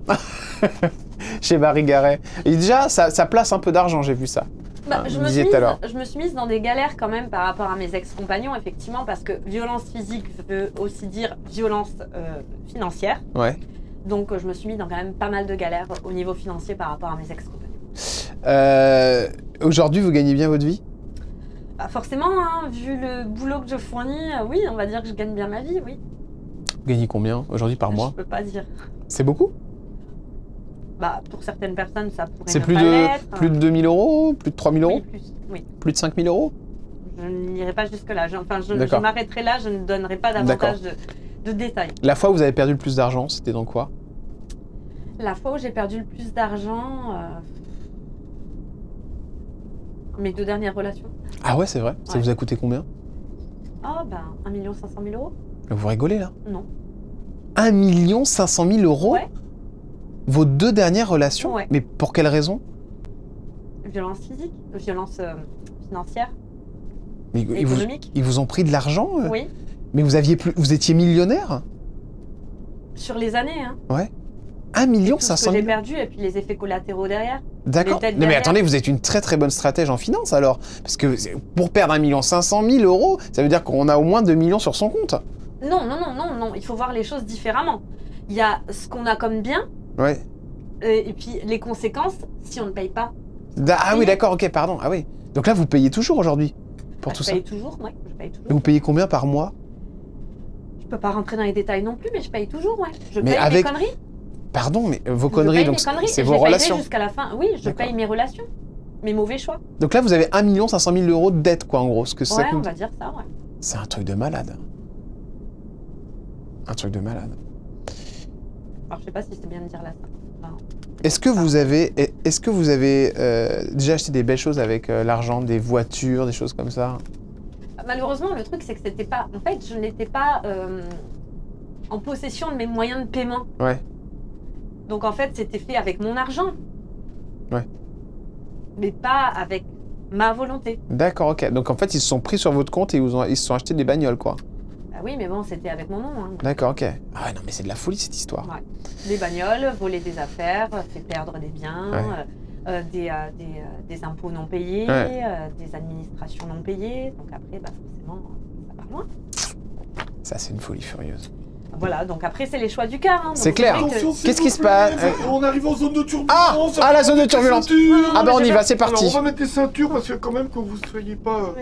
chez Marie Garret? Et déjà, ça place un peu d'argent, j'ai vu ça.
Bah,
Vous
je,
me
me
disiez
suis
tout à l'heure.
mise, je me suis mise dans des galères quand même par rapport à mes ex-compagnons, effectivement, parce que violence physique veut aussi dire violence financière.
Ouais.
Donc je me suis mise dans quand même pas mal de galères au niveau financier par rapport à mes ex-compagnons.
Aujourd'hui, vous gagnez bien votre vie?
Bah forcément, hein, vu le boulot que je fournis, oui, on va dire que je gagne bien ma vie, oui.
Vous gagnez combien aujourd'hui par mois?
Je peux pas dire.
C'est beaucoup?
Bah pour certaines personnes, ça pourrait
C'est
ne
plus
pas l'être.
de 2000 euros? Plus de 3000 euros?
Oui, plus, oui.
Plus de 5000 euros?
Je n'irai pas jusque-là. Je
D'accord.
m'arrêterai là, je ne donnerai pas davantage de détails.
La fois où vous avez perdu le plus d'argent, c'était dans quoi?
La fois où j'ai perdu le plus d'argent, mes 2 dernières relations.
Ah ouais, c'est vrai? Ça
Ouais.
vous a coûté combien?
Ah ben 1 500 000 euros.
Vous rigolez là?
Non.
1 500 000 euros?
Ouais.
Vos 2 dernières relations?
Ouais.
Mais pour quelle raison?
Violence physique, violence financière,
Mais
et
ils, vous,
économique.
ils vous ont pris de l'argent?
Oui.
Mais vous étiez millionnaire?
Sur les années, hein.
Ouais. 1
Tout ce
500
que j'ai
000?
perdu et puis les effets collatéraux derrière.
D'accord.
les têtes
Non mais
derrière.
attendez, vous êtes une très très bonne stratège en finance alors. Parce que pour perdre 1 500 000 euros, ça veut dire qu'on a au moins 2 millions sur son compte.
Non, il faut voir les choses différemment. Il y a ce qu'on a comme bien
Ouais.
et puis les conséquences si on ne paye pas.
Ah oui,
payer.
d'accord, ok, pardon. Ah oui. Donc là, vous payez toujours aujourd'hui pour
Bah,
tout
je
ça.
paye toujours, oui, je paye
Et
toujours.
vous payez combien par mois?
Je peux pas rentrer dans les détails non plus, mais je paye toujours, ouais. Je
Mais
paye
avec-
mes conneries.
Pardon, mais vos
Je
conneries,
paye
donc
mes conneries
c'est
et je
vos
les payerai
relations.
jusqu'à la fin. Oui, je
D'accord.
paye mes relations, mes mauvais choix.
Donc là, vous avez 1 500 000 euros de dette, quoi, en gros. Ce que ça
Ouais, on
coûte.
va dire ça, ouais.
C'est un truc de malade. Un truc de malade.
Alors, je sais pas si c'est bien de dire là ça. Enfin,
Est-ce que vous avez déjà acheté des belles choses avec l'argent, des voitures, des choses comme ça?
malheureusement, le truc, c'est que c'était pas. En fait, je n'étais pas en possession de mes moyens de paiement.
Ouais.
Donc, en fait, c'était fait avec mon argent.
Ouais.
Mais pas avec ma volonté.
D'accord, ok. Donc en fait, ils se sont pris sur votre compte et ils se sont achetés des bagnoles, quoi.
Bah oui, mais bon, c'était avec mon nom. Hein.
D'accord, ok. Ah ouais, non, mais c'est de la folie cette histoire.
Ouais. Des bagnoles, voler des affaires, fait perdre des biens,
Ouais.
des impôts non payés,
Ouais.
des administrations non payées. Donc après, bah forcément, ça part loin.
Ça, c'est une folie furieuse.
Voilà, donc après, c'est les choix du cœur. Hein. Donc
C'est clair.
vrai que-
Attention, s'il
Qu'est-ce
vous
qui se
plaît,
passe
On arrive en zone de turbulence.
Ah, la zone de turbulence. Ah bah on y va, c'est
Alors,
parti.
on va mettre des ceintures parce que quand même que vous soyez pas.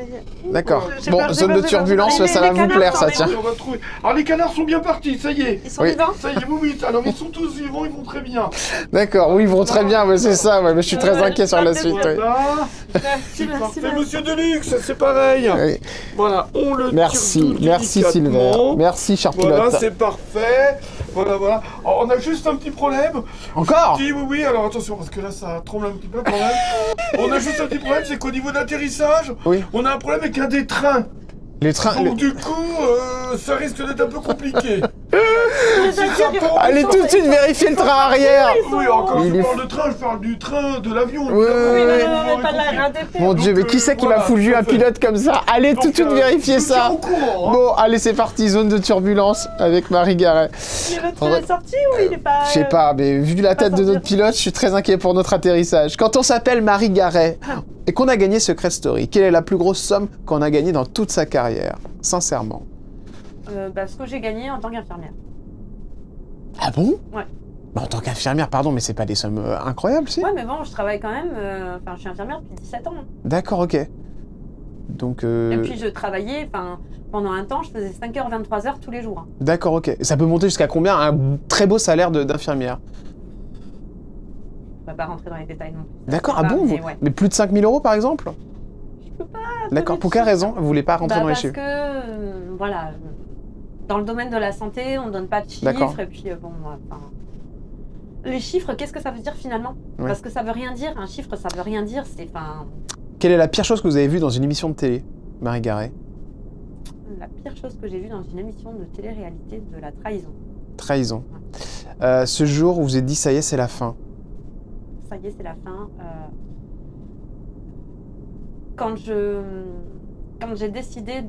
D'accord.
J'ai
Bon,
peur, j'ai
zone
peur,
de
j'ai peur.
turbulence,
Les
ça va vous
canards
plaire,
sont
ça,
des
tiens.
On va trouver. Alors les canards sont bien partis, ça y est.
Ils sont
Oui.
vivants.
Ça y est, oui. Alors ils sont tous vivants, ils vont très bien.
D'accord, oui, ils vont très bien, ouais, c'est ça, ouais, mais je suis très inquiet sur la suite. Ouais.
Voilà.
Merci, merci,
Parfait, monsieur Deluxe, c'est pareil.
Oui.
Voilà, on le
Merci,
tire tout
merci
délicatement.
Sylvain. Merci, cher
Voilà,
pilote.
c'est c'est parfait. Voilà, voilà. Alors, on a juste un petit problème.
Encore?
Oui, oui, oui, alors attention, parce que là, ça tremble un petit peu quand même. On a juste un petit problème, c'est qu'au niveau d'atterrissage,
Oui.
on a un problème avec un des trains.
Les trains...
Donc du coup, ça risque d'être un peu compliqué.
Allez tout de suite vérifier le train arrière.
Oui, alors quand
Il
je
est
parle de train, je parle du train, de l'avion.
Oui,
Non, pas de la RATP.
Mon Dieu, mais qui c'est qui m'a foutu un pilote comme ça? Allez tout de suite vérifier ça. Bon, allez, c'est parti, zone de turbulence avec Marie Garet.
Le train est sorti ou il est pas...
Je sais pas, mais vu la tête de notre pilote, je suis très inquiet pour notre atterrissage. Quand on s'appelle Marie Garet et qu'on a gagné Secret Story, quelle est la plus grosse somme qu'on a gagnée dans toute sa carrière? Sincèrement.
Ce que j'ai gagné en tant qu'infirmière.
Ah bon?
Ouais.
Bah, en tant qu'infirmière, pardon, mais c'est pas des sommes incroyables, si?
Ouais, mais bon, je travaille quand même... Enfin, je suis infirmière depuis 17 ans. Hein.
D'accord, ok. Donc...
Et puis je travaillais, pendant un temps, je faisais 5h, 23h tous les jours. Hein.
D'accord, ok. Et ça peut monter jusqu'à combien? Un très beau salaire d'infirmière?
On va pas rentrer dans les détails non plus.
D'accord, ah bon?
Ouais.
Mais plus de 5 000 € par exemple?
Je peux pas...
D'accord, pour quelle raison? Vous voulez pas rentrer dans les chiffres?
Parce que, voilà, dans le domaine de la santé, on donne pas de chiffres, et puis les chiffres, qu'est-ce que ça veut dire finalement?
Ouais.
Parce que ça veut rien dire, un chiffre, ça veut rien dire, c'est...
Quelle est la pire chose que vous avez vue dans une émission de télé, Marie Garet?
La pire chose que j'ai vue dans une émission de télé-réalité, de la trahison.
Trahison. Ce jour où vous vous êtes dit, ça y est, c'est la fin.
Ça y est, c'est la fin. Quand j'ai décidé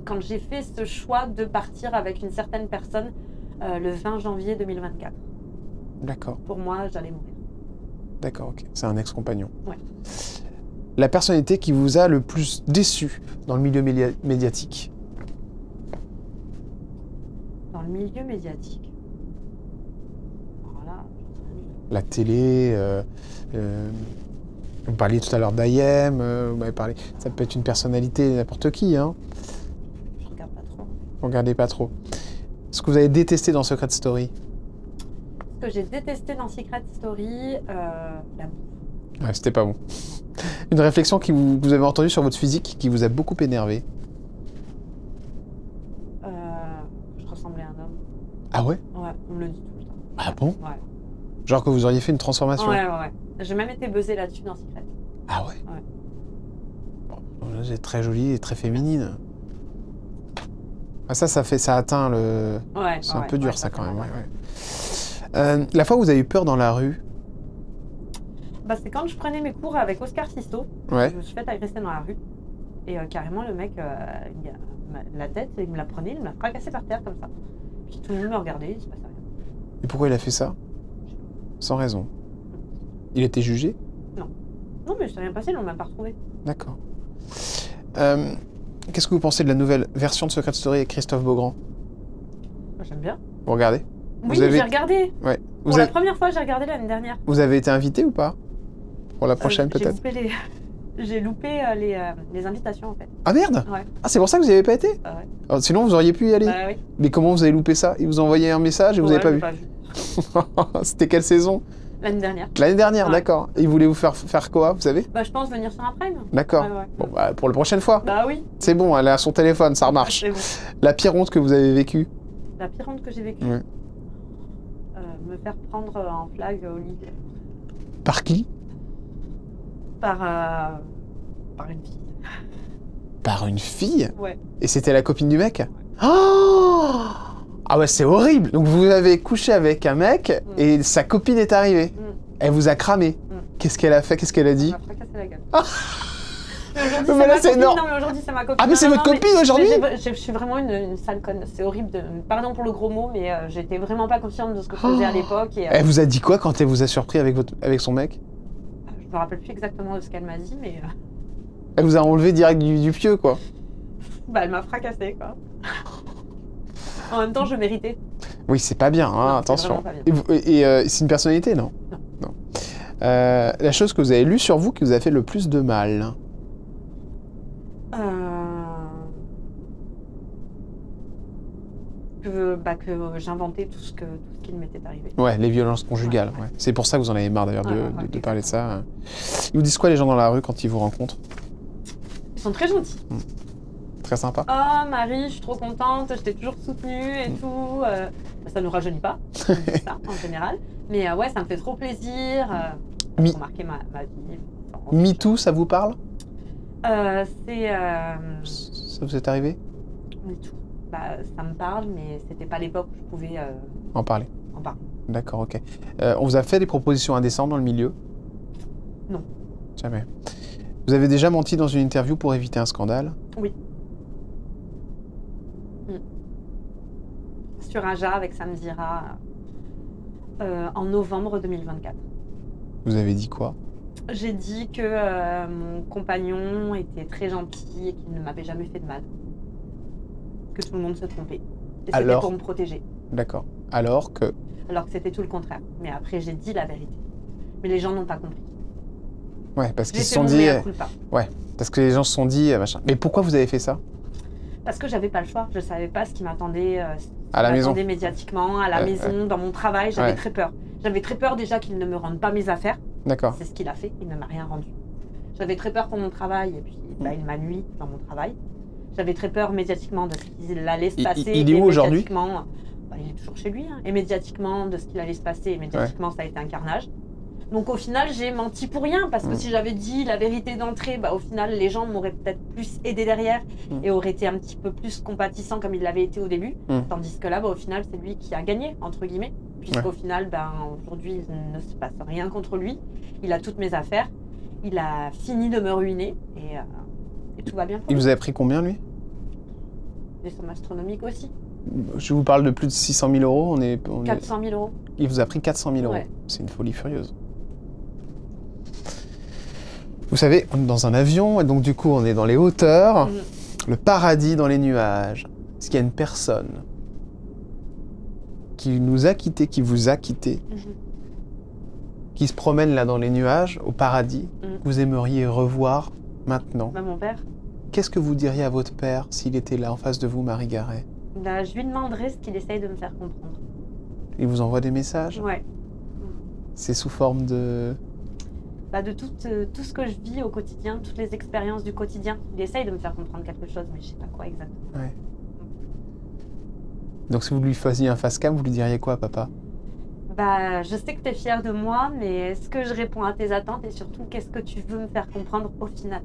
quand j'ai fait ce choix de partir avec une certaine personne le 20 janvier 2024.
D'accord,
Pour moi, j'allais mourir.
d'accord, ok. C'est un ex-compagnon.
Ouais.
La personnalité qui vous a le plus déçu dans le milieu médiatique?
Dans le milieu médiatique. Alors là,
La télé, vous parliez tout à l'heure d'Ayem, vous m'avez parlé... Ça peut être une personnalité, n'importe qui, hein?
je regarde pas trop.
Vous regardez pas trop. Ce que vous avez détesté dans Secret Story?
Ce que j'ai détesté dans Secret Story, la bouffe.
Ouais, c'était pas bon. Une réflexion que vous avez entendue sur votre physique qui vous a beaucoup énervé?
Je ressemblais à un homme.
Ah ouais?
Ouais, on me le dit tout le temps.
Ah bon?
Ouais.
Genre que vous auriez fait une transformation?
Ouais. J'ai même été buzzée là-dessus dans Secret.
Ah ouais?
Ouais.
Bon, vous êtes très jolie et très féminine. Ah ça atteint le...
Ouais.
C'est un peu dur ça quand même, ouais. La fois où vous avez eu peur dans la rue?
C'est quand je prenais mes cours avec Oscar Sisto.
Ouais.
Je me suis fait agresser dans la rue. Et carrément, le mec, la tête, il me la prenait, il me la fracassée par terre comme ça. Puis tout le monde me regardait, il se passait rien.
Et pourquoi il a fait ça? Sans raison. Il était jugé?
Non, mais je t'ai rien passé, on m'a pas retrouvé.
D'accord. Qu'est-ce que vous pensez de la nouvelle version de Secret Story avec Christophe Beaugrand?
Moi, j'aime bien.
Vous regardez?
Oui, j'ai regardé.
Ouais.
Pour la première fois, j'ai regardé l'année dernière.
Vous avez été invité ou pas? Pour la prochaine peut-être?
J'ai loupé les invitations en fait.
Ah merde!
Ouais.
Ah c'est pour ça que vous n'y avez pas été?
Ouais.
Alors, sinon vous auriez pu y aller?
Oui.
Mais comment vous avez loupé ça? Ils vous ont envoyé un message et vous n'avez pas vu? C'était quelle saison?
L'année dernière.
L'année dernière,
Ouais.
d'accord. Et ils voulaient vous faire quoi, vous savez?
Je pense venir sur après.
D'accord.
Ouais.
Bon, pour la prochaine fois.
Bah oui.
C'est bon, elle est à son téléphone, ça remarche.
C'est bon.
La pire honte que vous avez vécue?
La pire honte que j'ai vécue.
Ouais.
Me faire prendre en flag au lit
Par qui?
par une fille.
Par une fille?
Ouais.
Et c'était la copine du mec? Oh! Ah ouais, c'est horrible! Donc vous avez couché avec un mec et sa copine est arrivée. Elle vous a cramé. Qu'est-ce qu'elle a fait? Qu'est-ce qu'elle a dit?
Elle m'a fracassé la gueule.
Ah.
Mais
là, c'est énorme.
Non, mais aujourd'hui, c'est ma copine.
Ah, mais c'est votre copine aujourd'hui?
Je suis vraiment une sale conne. C'est horrible de... Pardon pour le gros mot, mais j'étais vraiment pas consciente de ce que je faisais à l'époque. Et,
Elle vous a dit quoi quand elle vous a surpris avec son mec?
je me rappelle plus exactement de ce qu'elle m'a dit, mais...
Elle vous a enlevé direct du pieu, quoi.
elle m'a fracassé, quoi. En même temps, je méritais.
Oui, c'est pas bien, hein,
Non,
attention.
c'est vraiment pas bien.
Et c'est une personnalité, non? Non. La chose que vous avez lue sur vous qui vous a fait le plus de mal?
Que j'inventais tout ce qui m'était arrivé.
Ouais, les violences conjugales. Ouais. C'est pour ça que vous en avez marre d'ailleurs de parler de ça. Ils vous disent quoi les gens dans la rue quand ils vous rencontrent?
Ils sont très gentils.
Très sympa.
Oh Marie, je suis trop contente, je t'ai toujours soutenue et tout. Ça ne nous rajeunit pas, on dit ça en général. Mais ouais, ça me fait trop plaisir. Pour marquer ma vie.
MeToo, ça vous parle?
C'est...
Ça vous est arrivé?
MeToo. Bah, ça me parle, mais c'était pas l'époque où je pouvais
En parler.
en parler.
D'accord, ok. On vous a fait des propositions indécentes dans le milieu?
Non.
Jamais. Vous avez déjà menti dans une interview pour éviter un scandale?
Oui. Sur Aja avec Samdira en novembre 2024.
Vous avez dit quoi?
J'ai dit que mon compagnon était très gentil et qu'il ne m'avait jamais fait de mal. Que tout le monde se trompait. Et c'était
Alors
pour me protéger.
D'accord. Alors que...
Alors que c'était tout le contraire. Mais après, j'ai dit la vérité. Mais les gens n'ont pas compris.
Ouais, parce qu'ils
J'ai
se
fait
sont
mon
dit...
mea culpa.
Ouais, parce que les gens se sont dit... machin. Mais pourquoi vous avez fait ça?
Parce que j'avais pas le choix. Je savais pas ce qui m'attendait
À la maison.
médiatiquement, à la maison, dans mon travail. J'avais très peur. J'avais très peur déjà qu'il ne me rende pas mes affaires.
D'accord.
C'est ce qu'il a fait. Il ne m'a rien rendu. J'avais très peur pour mon travail et puis il m'a nuit dans mon travail. J'avais très peur médiatiquement de ce qu'il allait se passer.
Il est où aujourd'hui?
Il est toujours chez lui. Hein. Et médiatiquement, de ce qu'il allait se passer. Et médiatiquement, ça a été un carnage. Donc au final, j'ai menti pour rien. Parce que si j'avais dit la vérité d'entrée, au final, les gens m'auraient peut-être plus aidé derrière et auraient été un petit peu plus compatissants comme il l'avait été au début. Tandis que là, au final, c'est lui qui a gagné, entre guillemets. Puisqu'au final, aujourd'hui, il ne se passe rien contre lui. Il a toutes mes affaires. Il a fini de me ruiner. Et tout va bien pour
Il
lui.
vous avez pris combien, lui?
Des sommes astronomiques aussi.
Je vous parle de plus de 600 000 euros.
400 000 euros.
Il vous a pris 400 000 euros.
Ouais.
C'est une folie furieuse. Vous savez, on est dans un avion, et donc du coup, on est dans les hauteurs, le paradis dans les nuages. Est-ce qu'il y a une personne qui nous a quittés, qui vous a quittés, qui se promène là dans les nuages, au paradis, que vous aimeriez revoir maintenant?
Mon père.
Qu'est-ce que vous diriez à votre père s'il était là en face de vous, Marie Garet?
Je lui demanderais ce qu'il essaye de me faire comprendre.
Il vous envoie des messages?
Ouais.
C'est sous forme de...
De tout ce que je vis au quotidien, toutes les expériences du quotidien. Il essaye de me faire comprendre quelque chose, mais je sais pas quoi exactement.
Ouais. Donc si vous lui faisiez un face-cam, vous lui diriez quoi, papa?
Je sais que tu es fier de moi, mais est-ce que je réponds à tes attentes et surtout, qu'est-ce que tu veux me faire comprendre au final?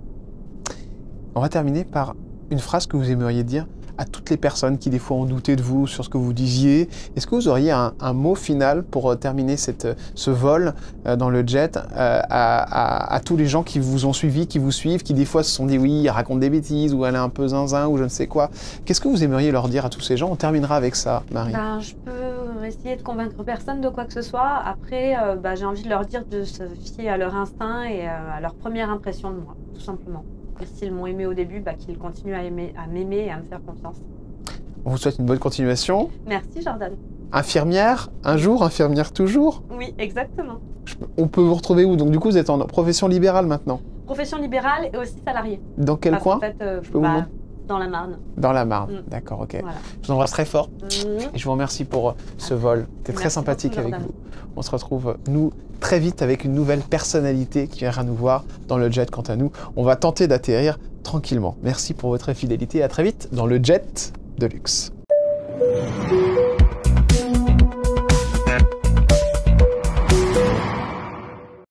On va terminer par une phrase que vous aimeriez dire à toutes les personnes qui des fois ont douté de vous sur ce que vous disiez. Est-ce que vous auriez un mot final pour terminer ce vol dans le jet à tous les gens qui vous ont suivi, qui vous suivent, qui des fois se sont dit oui, il raconte des bêtises ou elle est un peu zinzin ou je ne sais quoi. Qu'est-ce que vous aimeriez leur dire à tous ces gens? On terminera avec ça, Marie.
Je peux essayer de convaincre personne de quoi que ce soit. Après, j'ai envie de leur dire de se fier à leur instinct et à leur première impression de moi, tout simplement. Et s'ils m'ont aimé au début, qu'ils continuent à m'aimer et à me faire confiance.
On vous souhaite une bonne continuation.
Merci Jordan.
Infirmière, un jour, infirmière toujours.
Oui, exactement.
On peut vous retrouver où? Donc du coup, vous êtes en profession libérale maintenant?
Profession libérale et aussi salariée.
Dans quel coin?
En fait,
je peux vous demander?
Dans la Marne.
Dans la Marne, d'accord, ok.
Voilà.
Je vous embrasse très fort et je vous remercie pour ce vol. C'était très sympathique
beaucoup,
avec vous. On se retrouve, nous, très vite avec une nouvelle personnalité qui viendra nous voir dans le jet. Quant à nous, on va tenter d'atterrir tranquillement. Merci pour votre fidélité et à très vite dans le jet de luxe.